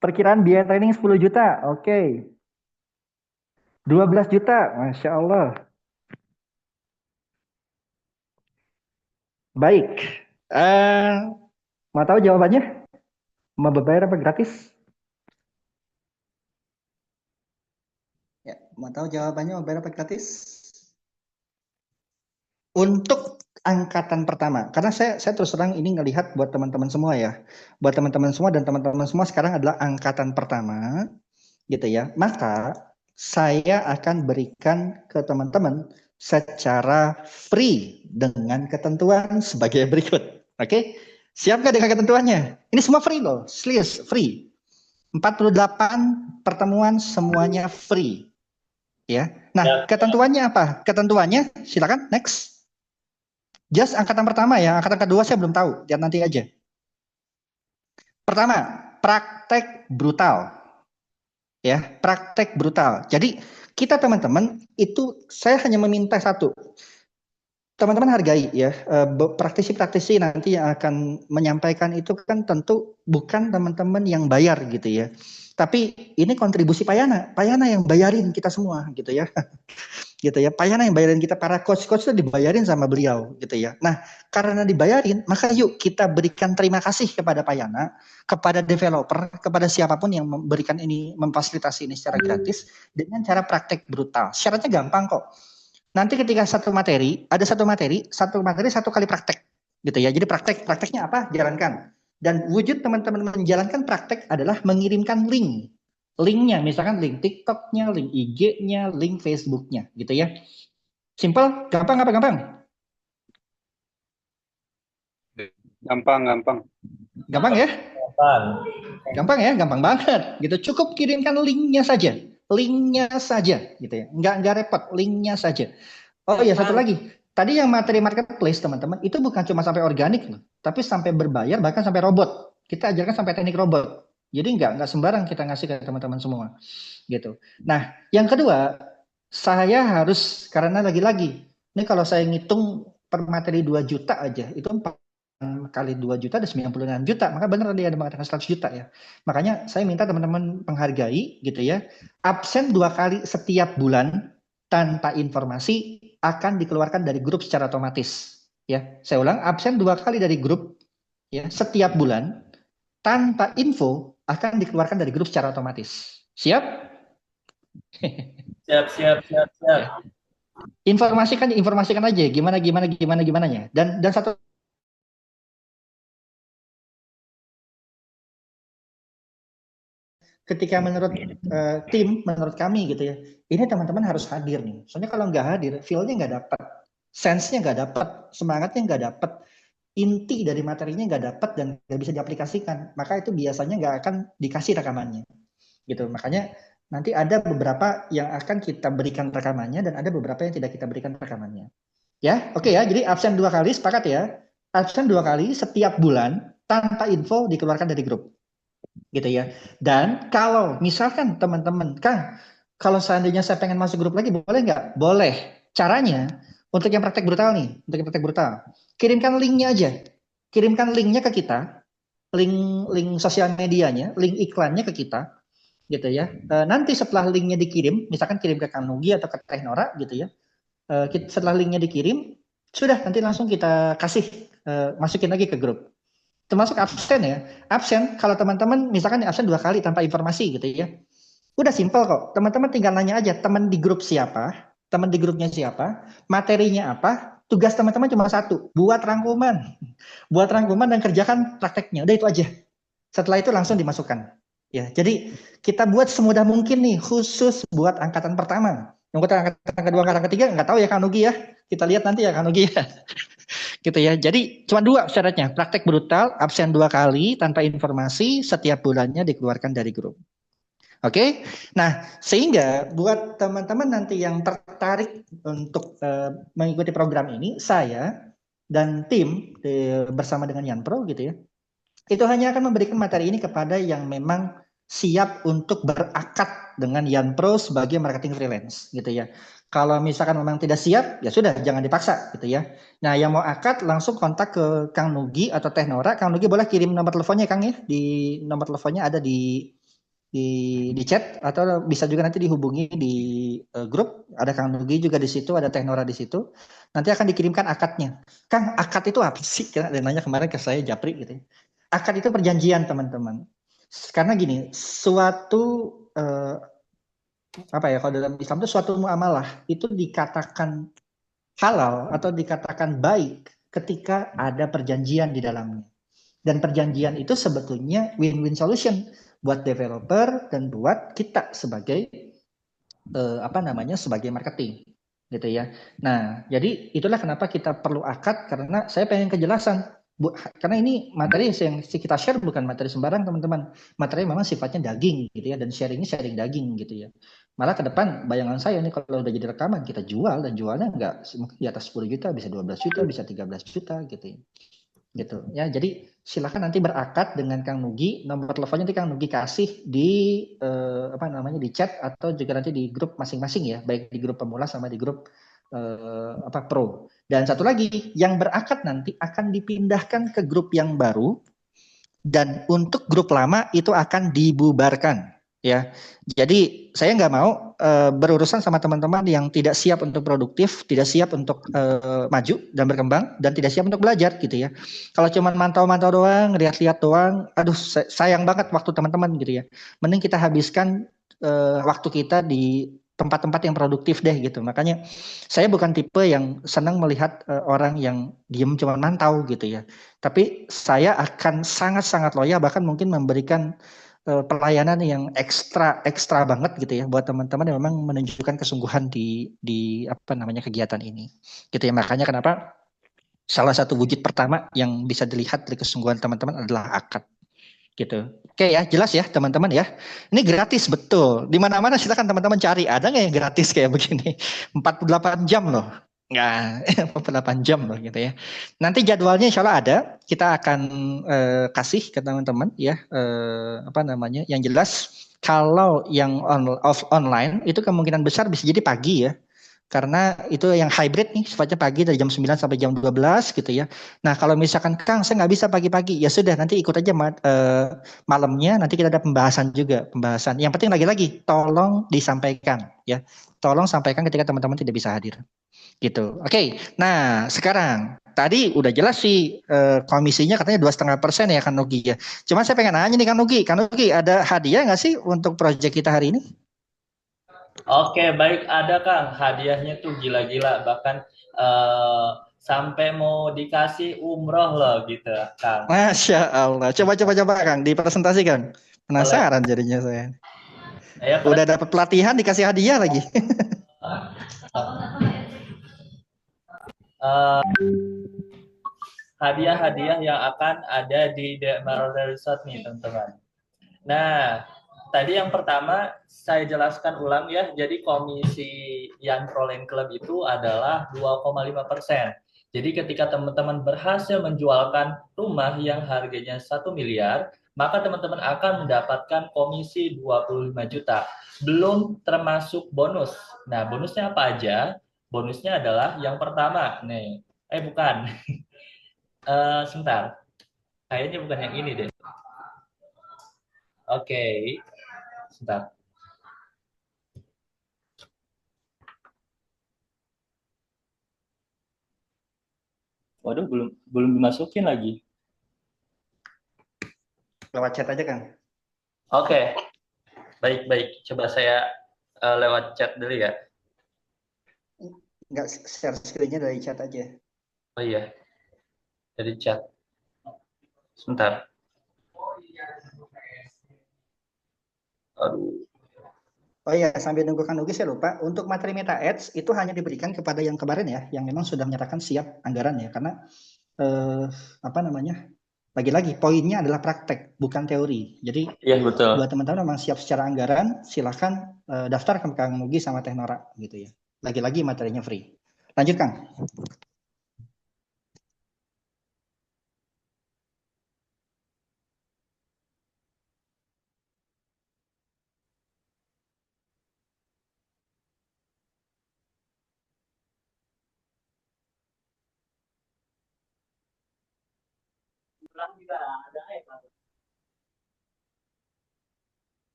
Perkiraan biaya training 10 juta, oke. 12 juta, Masya Allah. Baik. Mau tahu jawabannya? Mau berbayar apa gratis? Ya, mau tahu jawabannya mau bayar apa gratis? Untuk angkatan pertama, karena saya terus terang ini ngelihat buat teman-teman semua ya, buat teman-teman semua dan teman-teman semua sekarang adalah angkatan pertama, gitu ya. Maka saya akan berikan ke teman-teman secara free dengan ketentuan sebagai berikut. Oke, siap nggak dengan ketentuannya? Ini semua free loh, serius, free. 48 pertemuan semuanya free. Ya. Nah, ketentuannya apa? Ketentuannya, silakan next. Just angkatan pertama ya, angkatan kedua saya belum tahu, lihat nanti aja. Pertama, praktek brutal. Ya, praktek brutal. Jadi kita teman-teman itu saya hanya meminta satu. Teman-teman hargai ya, praktisi-praktisi nanti yang akan menyampaikan itu kan tentu bukan teman-teman yang bayar gitu ya. Tapi ini kontribusi Payana yang bayarin kita semua gitu ya. Gitu ya. Payana yang bayarin kita, para coach-coach itu dibayarin sama beliau gitu ya. Nah, karena dibayarin, maka yuk kita berikan terima kasih kepada Payana, kepada developer, kepada siapapun yang memberikan ini, memfasilitasi ini secara gratis dengan cara praktek brutal. Syaratnya gampang kok. Nanti ketika satu materi, ada satu materi satu kali praktek gitu ya. Jadi prakteknya apa? Jalankan. Dan wujud teman-teman menjalankan praktek adalah mengirimkan linknya, misalkan link TikTok-nya, link IG-nya, link Facebook-nya gitu ya. Simple, gampang apa gampang? Gampang. Gampang ya? Gampang ya, gampang banget gitu. Cukup kirimkan linknya saja gitu ya. Nggak repot, linknya saja. Oh iya, satu lagi. Tadi yang materi marketplace teman-teman itu bukan cuma sampai organik loh, tapi sampai berbayar, bahkan sampai robot. Kita ajarkan sampai teknik robot. Jadi nggak sembarang kita ngasih ke teman-teman semua gitu. Nah, yang kedua, saya harus, karena lagi-lagi ini kalau saya ngitung per materi 2 juta aja, itu 4 kali 2 juta ada 96 juta, maka benar dia ada mengatakan 100 juta ya. Makanya saya minta teman-teman menghargai gitu ya. Absen 2 kali setiap bulan tanpa informasi akan dikeluarkan dari grup secara otomatis. Ya, saya ulang, absen 2 kali dari grup ya setiap bulan tanpa info akan dikeluarkan dari grup secara otomatis. Siap? Siap. Ya. Informasikan aja gimana nya. Dan satu ketika menurut tim, menurut kami gitu ya, ini teman-teman harus hadir nih. Soalnya kalau nggak hadir, feel-nya nggak dapat, sense-nya nggak dapat, semangatnya nggak dapat, inti dari materinya nggak dapat dan nggak bisa diaplikasikan. Maka itu biasanya nggak akan dikasih rekamannya. Gitu. Makanya nanti ada beberapa yang akan kita berikan rekamannya dan ada beberapa yang tidak kita berikan rekamannya. Ya, oke ya. Jadi absen 2 kali, sepakat ya. Absen 2 kali setiap bulan tanpa info dikeluarkan dari grup. Gitu ya. Dan kalau misalkan teman-teman, Kang, kalau seandainya saya pengen masuk grup lagi, boleh nggak? Boleh. Caranya, untuk yang praktek brutal nih, kirimkan linknya aja. Kirimkan linknya ke kita, link sosial medianya, link iklannya ke kita, gitu ya. Nanti setelah linknya dikirim, misalkan kirim ke Kang Nugi atau ke Teh Nora, gitu ya. Setelah linknya dikirim, sudah nanti langsung kita kasih, masukin lagi ke grup. Termasuk absen ya. Absen, kalau teman-teman misalkan absen 2 kali tanpa informasi gitu ya. Udah simpel kok. Teman-teman tinggal nanya aja teman di grup siapa, teman di grupnya siapa, materinya apa, tugas teman-teman cuma satu, buat rangkuman. Buat rangkuman dan kerjakan prakteknya. Udah itu aja. Setelah itu langsung dimasukkan. Ya, jadi kita buat semudah mungkin nih khusus buat angkatan pertama. Yang angkatan kedua, angkatan ketiga nggak tahu ya Kang Nugi ya. Kita lihat nanti ya Kang Nugi ya. Gitu ya. Jadi cuma 2 syaratnya, praktek brutal, absen 2 kali tanpa informasi, setiap bulannya dikeluarkan dari grup. Oke, nah sehingga buat teman-teman nanti yang tertarik untuk mengikuti program ini, saya dan tim bersama dengan Yanpro gitu ya, itu hanya akan memberikan materi ini kepada yang memang siap untuk berakad dengan Yanpro sebagai marketing freelance gitu ya. Kalau misalkan memang tidak siap, ya sudah jangan dipaksa gitu ya. Nah, yang mau akad langsung kontak ke Kang Nugi atau Teh Nora. Kang Nugi boleh kirim nomor teleponnya Kang ya. Di nomor teleponnya ada di chat atau bisa juga nanti dihubungi di grup. Ada Kang Nugi juga di situ, ada Teh Nora di situ. Nanti akan dikirimkan akadnya. Kang, akad itu apa sih? Ada yang nanya kemarin ke saya Japri gitu ya. Akad itu perjanjian teman-teman. Karena gini, suatu kalau dalam Islam itu suatu muamalah itu dikatakan halal atau dikatakan baik ketika ada perjanjian di dalamnya. Dan perjanjian itu sebetulnya win-win solution buat developer dan buat kita sebagai sebagai marketing gitu ya. Nah, jadi itulah kenapa kita perlu akad, karena saya pengen kejelasan karena ini materi yang kita share bukan materi sembarang teman-teman. Materi memang sifatnya daging gitu ya, dan sharingnya sharing daging gitu ya. Malah ke depan bayangan saya nih kalau udah jadi rekaman kita jual, dan jualnya nggak di atas 10 juta, bisa 12 juta, bisa 13 juta gitu ya. Gitu ya. Jadi silakan nanti berakad dengan Kang Nugi. Nomor teleponnya nanti Kang Nugi kasih di di chat atau juga nanti di grup masing-masing ya, baik di grup pemula sama di grup pro. Dan satu lagi, yang berakad nanti akan dipindahkan ke grup yang baru, dan untuk grup lama itu akan dibubarkan ya. Jadi saya nggak mau berurusan sama teman-teman yang tidak siap untuk produktif, tidak siap untuk maju dan berkembang, dan tidak siap untuk belajar gitu ya. Kalau cuma mantau-mantau doang, lihat-lihat doang, aduh sayang banget waktu teman-teman gitu ya. Mending kita habiskan waktu kita di tempat-tempat yang produktif deh gitu. Makanya saya bukan tipe yang senang melihat orang yang diem cuma mantau gitu ya. Tapi saya akan sangat-sangat loyal, bahkan mungkin memberikan pelayanan yang ekstra banget gitu ya buat teman-teman yang memang menunjukkan kesungguhan di kegiatan ini. Gitu ya. Makanya kenapa salah satu wujud pertama yang bisa dilihat dari kesungguhan teman-teman adalah akad. Gitu. Oke ya, jelas ya teman-teman ya. Ini gratis betul. Di mana-mana silakan teman-teman cari. Ada nggak yang gratis kayak begini? 48 jam loh. Nggak, 48 jam loh gitu ya. Nanti jadwalnya insya Allah ada. Kita akan kasih ke teman-teman ya. Yang jelas kalau yang online itu kemungkinan besar bisa jadi pagi ya. Karena itu yang hybrid nih, sifatnya pagi dari jam 9 sampai jam 12 gitu ya. Nah kalau misalkan Kang saya nggak bisa pagi-pagi, ya sudah nanti ikut aja malamnya, nanti kita ada pembahasan juga. Yang penting lagi-lagi tolong disampaikan ya. Tolong sampaikan ketika teman-teman tidak bisa hadir. Gitu. Oke, nah sekarang tadi udah jelas sih komisinya katanya 2,5% ya Kang Nugi ya. Cuma saya pengen nanya nih Kang Nugi ada hadiah nggak sih untuk proyek kita hari ini? Oke, baik, ada Kang. Hadiahnya tuh gila-gila, bahkan sampai mau dikasih umroh loh gitu, Kang. Masya Allah. Coba Kang, dipresentasikan. Penasaran jadinya saya. Udah dapat pelatihan dikasih hadiah lagi. Hadiah-hadiah yang akan ada di The Marauder Resort nih, teman-teman. Nah, tadi yang pertama saya jelaskan ulang ya. Jadi komisi yang Proline Club itu adalah 2,5%. Jadi ketika teman-teman berhasil menjualkan rumah yang harganya 1 miliar, maka teman-teman akan mendapatkan komisi 25 juta. Belum termasuk bonus. Nah, bonusnya apa aja? Bonusnya adalah yang pertama. Nih, bukan. Sebentar. Kayaknya bukan yang ini deh. Oke. Sebentar. Waduh, belum dimasukin lagi. Lewat chat aja Kang. Oke. Baik. Coba saya lewat chat dulu ya. Enggak, share screen-nya dari chat aja. Oh iya. Dari chat. Sebentar. Aduh. Oh iya, sambil nunggu Kang Nugi saya lupa, untuk materi Meta Ads itu hanya diberikan kepada yang kemarin ya, yang memang sudah menyerahkan siap anggaran ya, karena lagi-lagi poinnya adalah praktek, bukan teori. Jadi iya, betul. Buat teman-teman memang siap secara anggaran, silahkan daftar ke Kang Nugi sama Teknora gitu ya. Lagi-lagi materinya free. Lanjut Kang.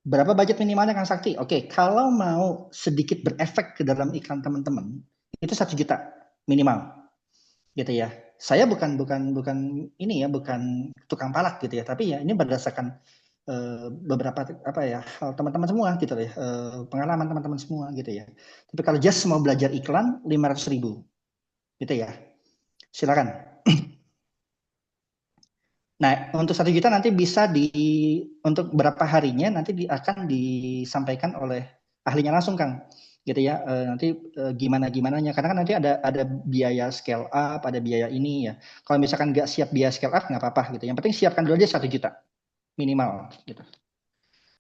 Berapa budget minimalnya Kang Sakti? Oke, kalau mau sedikit berefek ke dalam iklan teman-teman, itu 1 juta minimal. Gitu ya. Saya bukan ini ya, bukan tukang palak gitu ya, tapi ya ini berdasarkan beberapa apa ya hal teman-teman semua gitu ya, pengalaman teman-teman semua gitu ya. Tapi kalau just mau belajar iklan 500.000 gitu ya, silakan. Nah, untuk 1 juta nanti bisa untuk berapa harinya nanti akan disampaikan oleh ahlinya langsung, Kang. Gitu ya. Nanti gimana-gimananya. Karena kan nanti ada biaya scale up, ada biaya ini ya. Kalau misalkan nggak siap biaya scale up, nggak apa-apa gitu. Yang penting siapkan dulu aja 1 juta minimal gitu.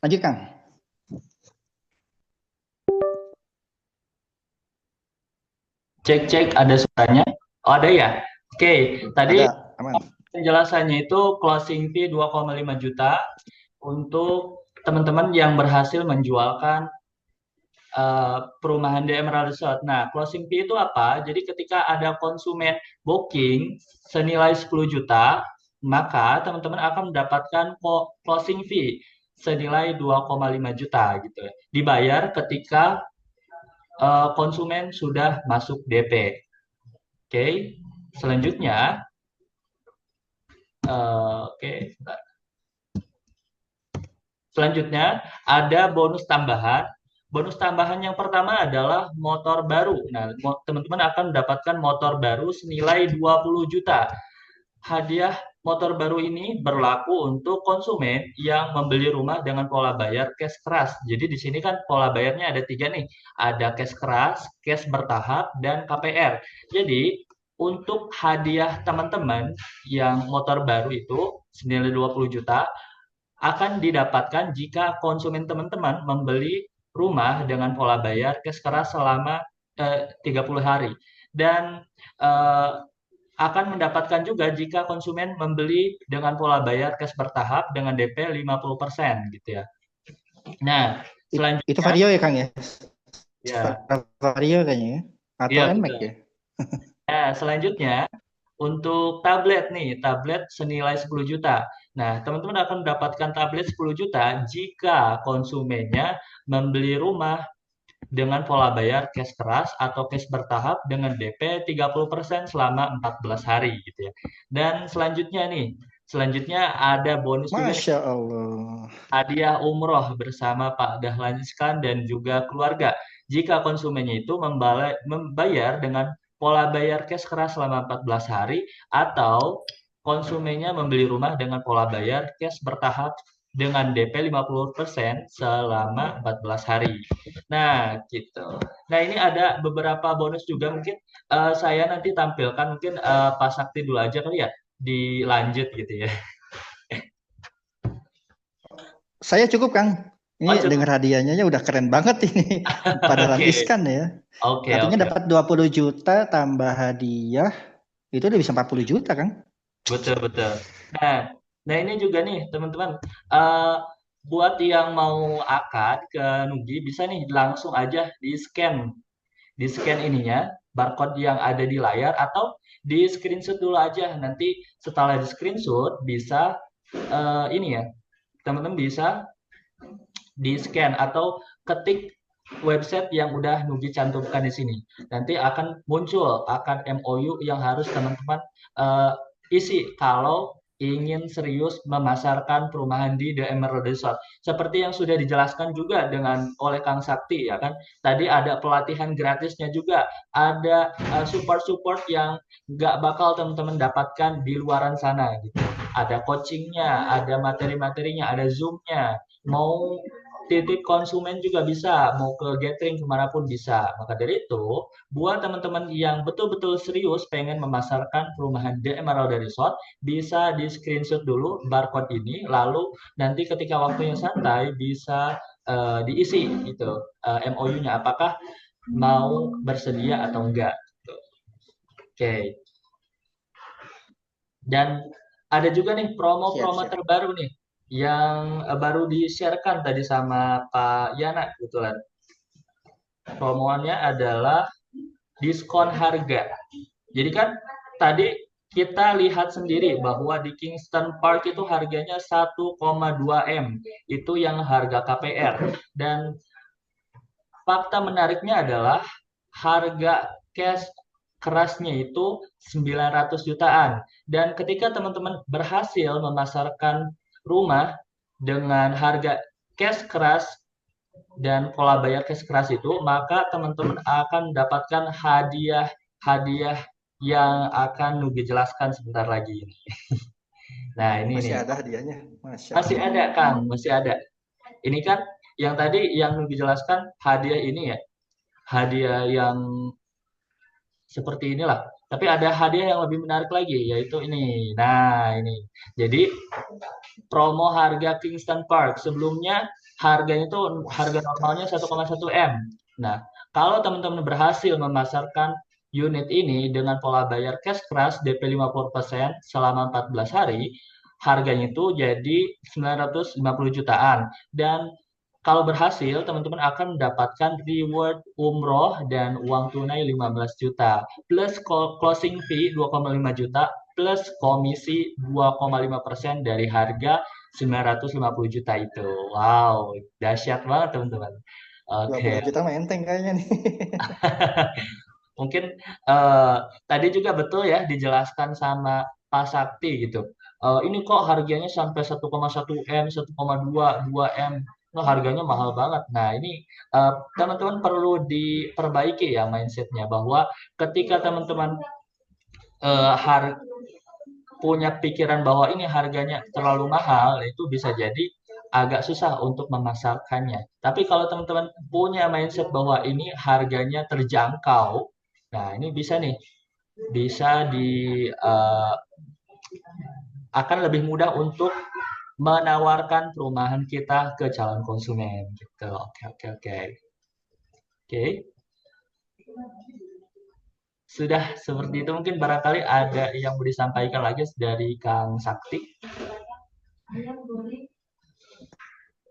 Lanjut, Kang. Cek ada suaranya. Oh, ada ya. Oke, tadi Ada, aman. penjelasannya itu closing fee 2,5 juta untuk teman-teman yang berhasil menjualkan perumahan di Emerald Resort. Nah, closing fee itu apa? Jadi ketika ada konsumen booking senilai 10 juta, maka teman-teman akan mendapatkan closing fee senilai 2,5 juta gitu ya. Dibayar ketika konsumen sudah masuk DP. Oke. Selanjutnya Selanjutnya ada bonus tambahan. Bonus tambahan yang pertama adalah motor baru. Nah, teman-teman akan mendapatkan motor baru senilai 20 juta. Hadiah motor baru ini berlaku untuk konsumen yang membeli rumah dengan pola bayar cash keras. Jadi di sini kan pola bayarnya ada 3 nih. Ada cash keras, cash bertahap, dan KPR. Jadi untuk hadiah teman-teman yang motor baru itu senilai 20 juta, akan didapatkan jika konsumen teman-teman membeli rumah dengan pola bayar cash keras selama 30 hari. Dan akan mendapatkan juga jika konsumen membeli dengan pola bayar cash bertahap dengan DP 50% gitu ya. Nah, selanjutnya itu Vario ya, Kang ya? Ya. Vario kayaknya ya? Atau Ya, NMAX ya? Nah, selanjutnya untuk tablet nih, tablet senilai 10 juta. Nah, teman-teman akan mendapatkan tablet 10 juta jika konsumennya membeli rumah dengan pola bayar cash keras atau cash bertahap dengan DP 30% selama 14 hari gitu ya. Dan selanjutnya ada bonus juga nih, Masya Allah. hadiah umroh bersama Pak Dahlan Iskan dan juga keluarga. Jika konsumennya itu membayar dengan pola bayar cash keras selama 14 hari atau konsumennya membeli rumah dengan pola bayar cash bertahap dengan DP 50% selama 14 hari. Nah, gitu. Nah, ini ada beberapa bonus juga mungkin saya nanti tampilkan, mungkin Pak Sakti dulu aja kali ya, dilanjut gitu ya. Saya cukup, Kang. Ini cukup. dengar hadiahnya udah keren banget ini. Pada Iskan ya. Artinya dapat 20 juta tambah hadiah, itu udah bisa 40 juta, Kang. Betul. Nah ini juga nih teman-teman, buat yang mau akad ke Nugi bisa nih langsung aja di scan ininya, barcode yang ada di layar, atau di screenshot dulu aja. Nanti setelah di screenshot bisa ini ya, teman-teman bisa di scan atau ketik website yang udah Nugi cantumkan di sini. Nanti akan muncul MOU yang harus teman-teman isi kalau ingin serius memasarkan perumahan di The Emerald Resort. Seperti yang sudah dijelaskan juga oleh Kang Sakti ya kan. Tadi ada pelatihan gratisnya juga, ada support yang nggak bakal teman-teman dapatkan di luaran sana gitu. Ada coachingnya, ada materi-materinya, ada Zoom-nya. Mau titik konsumen juga bisa, mau ke gathering kemanapun bisa. Maka dari itu, buat teman-teman yang betul-betul serius pengen memasarkan perumahan The Emerald Resort, bisa di screenshot dulu barcode ini, lalu nanti ketika waktunya santai bisa diisi gitu MOU-nya, apakah mau bersedia atau enggak. Oke. Dan ada juga nih promo-promo terbaru nih yang baru di-sharekan tadi sama Pak Yana kebetulan. Promoannya adalah diskon harga. Jadi kan tadi kita lihat sendiri bahwa di Kingston Park itu harganya 1,2 M. Itu yang harga KPR. Dan fakta menariknya adalah harga cash kerasnya itu 900 jutaan. Dan ketika teman-teman berhasil memasarkan rumah dengan harga cash keras dan pola bayar cash keras itu, maka teman-teman akan mendapatkan hadiah yang akan Nugi jelaskan sebentar lagi. Nah, ini Masih nih. ada hadiahnya, Masya Masih Allah. ada, Kang, masih ada. Ini kan yang tadi yang Nugi jelaskan hadiah ini ya, hadiah yang seperti inilah. Tapi ada hadiah yang lebih menarik lagi, yaitu ini. Nah, ini. Jadi, promo harga Kingston Park. Sebelumnya, harganya itu harga normalnya 1,1 M. Nah, kalau teman-teman berhasil memasarkan unit ini dengan pola bayar cash keras DP 50% selama 14 hari, harganya itu jadi 950 jutaan. Dan kalau berhasil, teman-teman akan mendapatkan reward umroh dan uang tunai 15 juta, plus closing fee 2,5 juta, plus komisi 2,5% dari harga 950 juta itu. Wow, dahsyat banget teman-teman. Oke, 20 juta mah enteng kayaknya nih. mungkin tadi juga betul ya dijelaskan sama Pak Sakti gitu. Ini kok harganya sampai 1,1 M, 1,2, 2 M. Nah, harganya mahal banget. Nah, ini teman-teman perlu diperbaiki ya mindsetnya bahwa ketika teman-teman punya pikiran bahwa ini harganya terlalu mahal, itu bisa jadi agak susah untuk memasarkannya. Tapi kalau teman-teman punya mindset bahwa ini harganya terjangkau, nah ini bisa nih, bisa akan lebih mudah untuk menawarkan perumahan kita ke calon konsumen gitu. Oke, oke, oke. Oke. Sudah seperti itu mungkin barangkali ada yang mau disampaikan lagi dari Kang Sakti.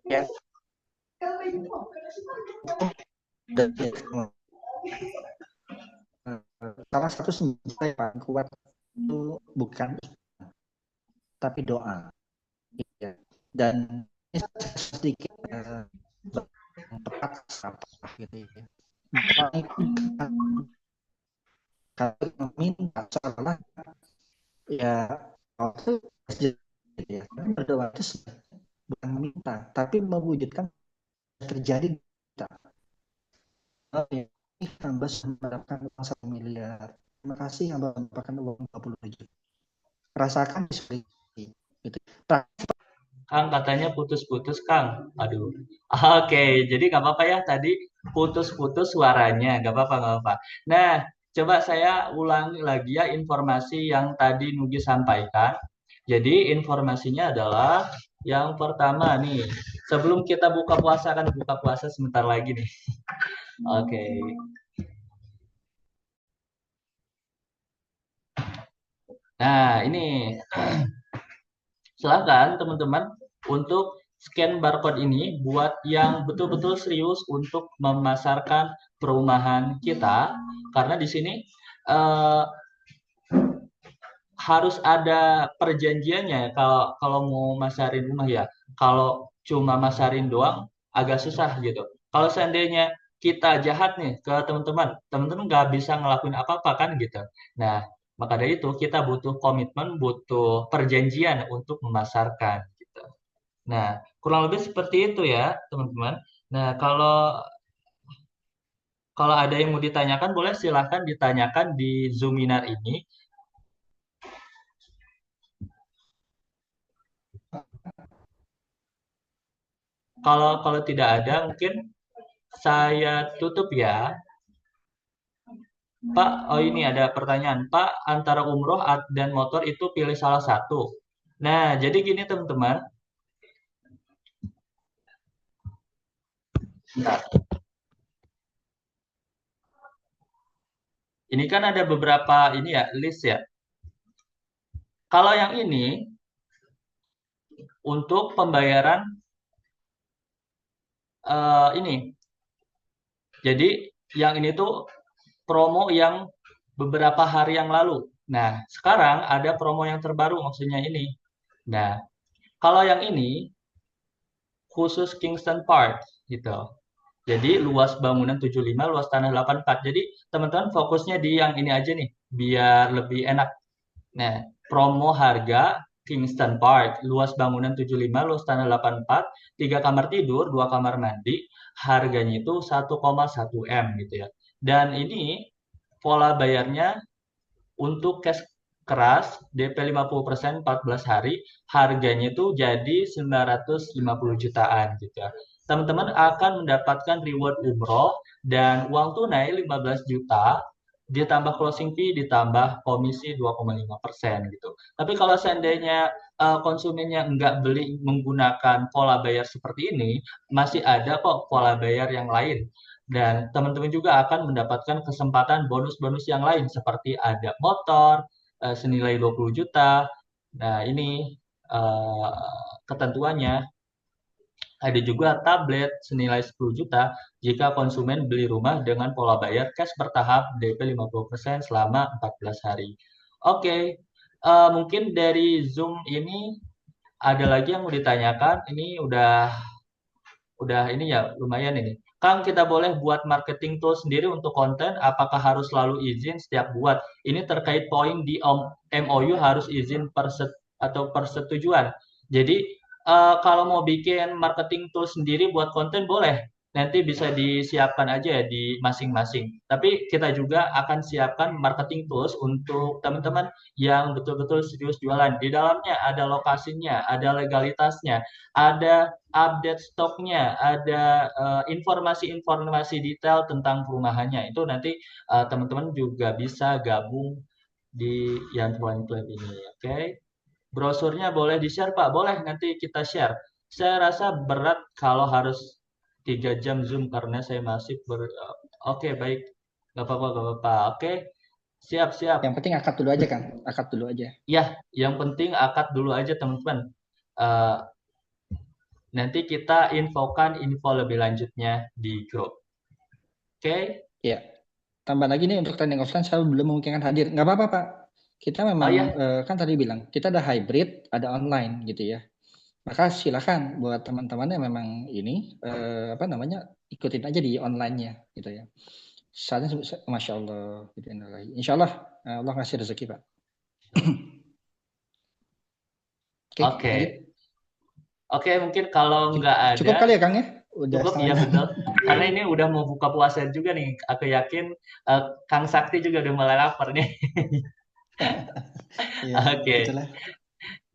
Ya. Salah satu senjata yang paling kuat itu bukan tapi doa. Ya. Dan ini sedikit tepat apa gitu ya. Kalau meminta seolah ya itu ya. Berdoa itu bukan meminta, tapi mewujudkan terjadi kita. Oh, ya. Hamba mendapatkan uang 1 miliar. Terima kasih hamba mendapatkan uang 20 juta. Rasakan seperti itu. Kang katanya putus-putus Kang. Aduh. Oke, jadi nggak apa-apa ya tadi putus-putus suaranya, nggak apa-apa, nggak apa-apa. Nah, coba saya ulangi lagi ya informasi yang tadi Nugi sampaikan. Jadi informasinya adalah yang pertama nih, sebelum kita buka puasa kan buka puasa sebentar lagi nih. Oke. Nah, ini silakan teman-teman untuk scan barcode ini buat yang betul-betul serius untuk memasarkan perumahan kita karena di sini eh, harus ada perjanjiannya kalau mau masarin rumah ya. Kalau cuma masarin doang agak susah gitu. Kalau seandainya kita jahat nih ke teman-teman, teman-teman nggak bisa ngelakuin apa-apa kan gitu. Nah, maka dari itu kita butuh komitmen, butuh perjanjian untuk memasarkan gitu. Nah, kurang lebih seperti itu ya, teman-teman. Nah, kalau kalau ada yang mau ditanyakan, boleh silahkan ditanyakan di Zoominar ini. Kalau tidak ada, mungkin saya tutup ya. Pak, oh ini ada pertanyaan. Pak, antara umroh dan motor itu pilih salah satu. Nah, jadi gini teman-teman. Bentar. Ini kan ada beberapa ini ya, list ya. Kalau yang ini untuk pembayaran ini. Jadi yang ini tuh promo yang beberapa hari yang lalu. Nah, sekarang ada promo yang terbaru maksudnya ini. Nah, kalau yang ini khusus Kingston Park gitu. Jadi luas bangunan 75, luas tanah 84. Jadi teman-teman fokusnya di yang ini aja nih, biar lebih enak. Nah, promo harga Kingston Park, luas bangunan 75, luas tanah 84, 3 kamar tidur, 2 kamar mandi, harganya itu 1,1 M gitu ya. Dan ini pola bayarnya untuk cash keras DP 50% 14 hari, harganya itu jadi 950 jutaan gitu ya. Teman-teman akan mendapatkan reward umroh dan uang tunai 15 juta ditambah closing fee ditambah komisi 2,5% gitu. Tapi kalau seandainya konsumennya nggak beli menggunakan pola bayar seperti ini, masih ada kok pola bayar yang lain. Dan teman-teman juga akan mendapatkan kesempatan bonus-bonus yang lain seperti ada motor senilai 20 juta. Nah, ini ketentuannya. Ada juga tablet senilai 10 juta jika konsumen beli rumah dengan pola bayar cash bertahap DP 50% selama 14 hari. Oke, mungkin dari Zoom ini ada lagi yang mau ditanyakan. Ini udah ini ya lumayan ini. Kang, kita boleh buat marketing tool sendiri untuk konten, apakah harus selalu izin setiap buat? Ini terkait poin di MOU harus izin atau persetujuan. Jadi kalau mau bikin marketing tool sendiri buat konten boleh. Nanti bisa disiapkan aja ya di masing-masing. Tapi kita juga akan siapkan marketing tools untuk teman-teman yang betul-betul serius jualan. Di dalamnya ada lokasinya, ada legalitasnya, ada update stoknya, ada informasi-informasi detail tentang perumahannya. Itu nanti teman-teman juga bisa gabung di yang Club ini, oke? Brosurnya boleh di-share, Pak? Boleh, nanti kita share. Saya rasa berat kalau harus 3 jam Zoom karena saya masih Oke, baik. Nggak apa-apa, nggak apa-apa. Oke, siap. Yang penting akad dulu aja, Kang. Akad dulu aja. Ya, yang penting akad dulu aja, teman-teman. Nanti kita infokan info lebih lanjutnya di grup. Oke? Ya. Tambah lagi nih untuk training offline saya belum memungkinkan hadir. Nggak apa-apa, Pak. Kita memang kan tadi bilang kita ada hybrid, ada online gitu ya. Maka silakan buat teman-teman yang memang ini ikutin aja di online-nya gitu ya. Saatnya Masya Allah. Insya Allah Allah ngasih rezeki, Pak. Oke, mungkin kalau nggak ada. Cukup kali ya, Kang ya? Udah cukup, iya betul. Karena ini udah mau buka puasa juga nih. Aku yakin Kang Sakti juga udah mulai lapar nih. Oke.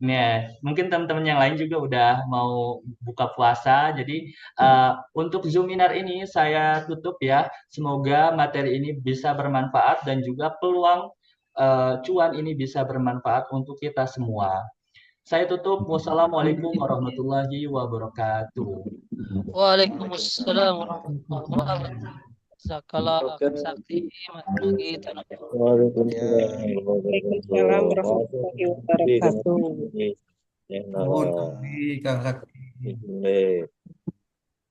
Nah, mungkin teman-teman yang lain juga udah mau buka puasa. Jadi untuk Zoominar ini saya tutup ya. Semoga materi ini bisa bermanfaat dan juga peluang cuan ini bisa bermanfaat untuk kita semua. Saya tutup. Wassalamualaikum warahmatullahi wabarakatuh. Waalaikumsalam warahmatullahi wabarakatuh. Sakala Sakti Matmagi Waalaikumsalam warahmatullahi wabarakatuh. Mohon Kang Sakti.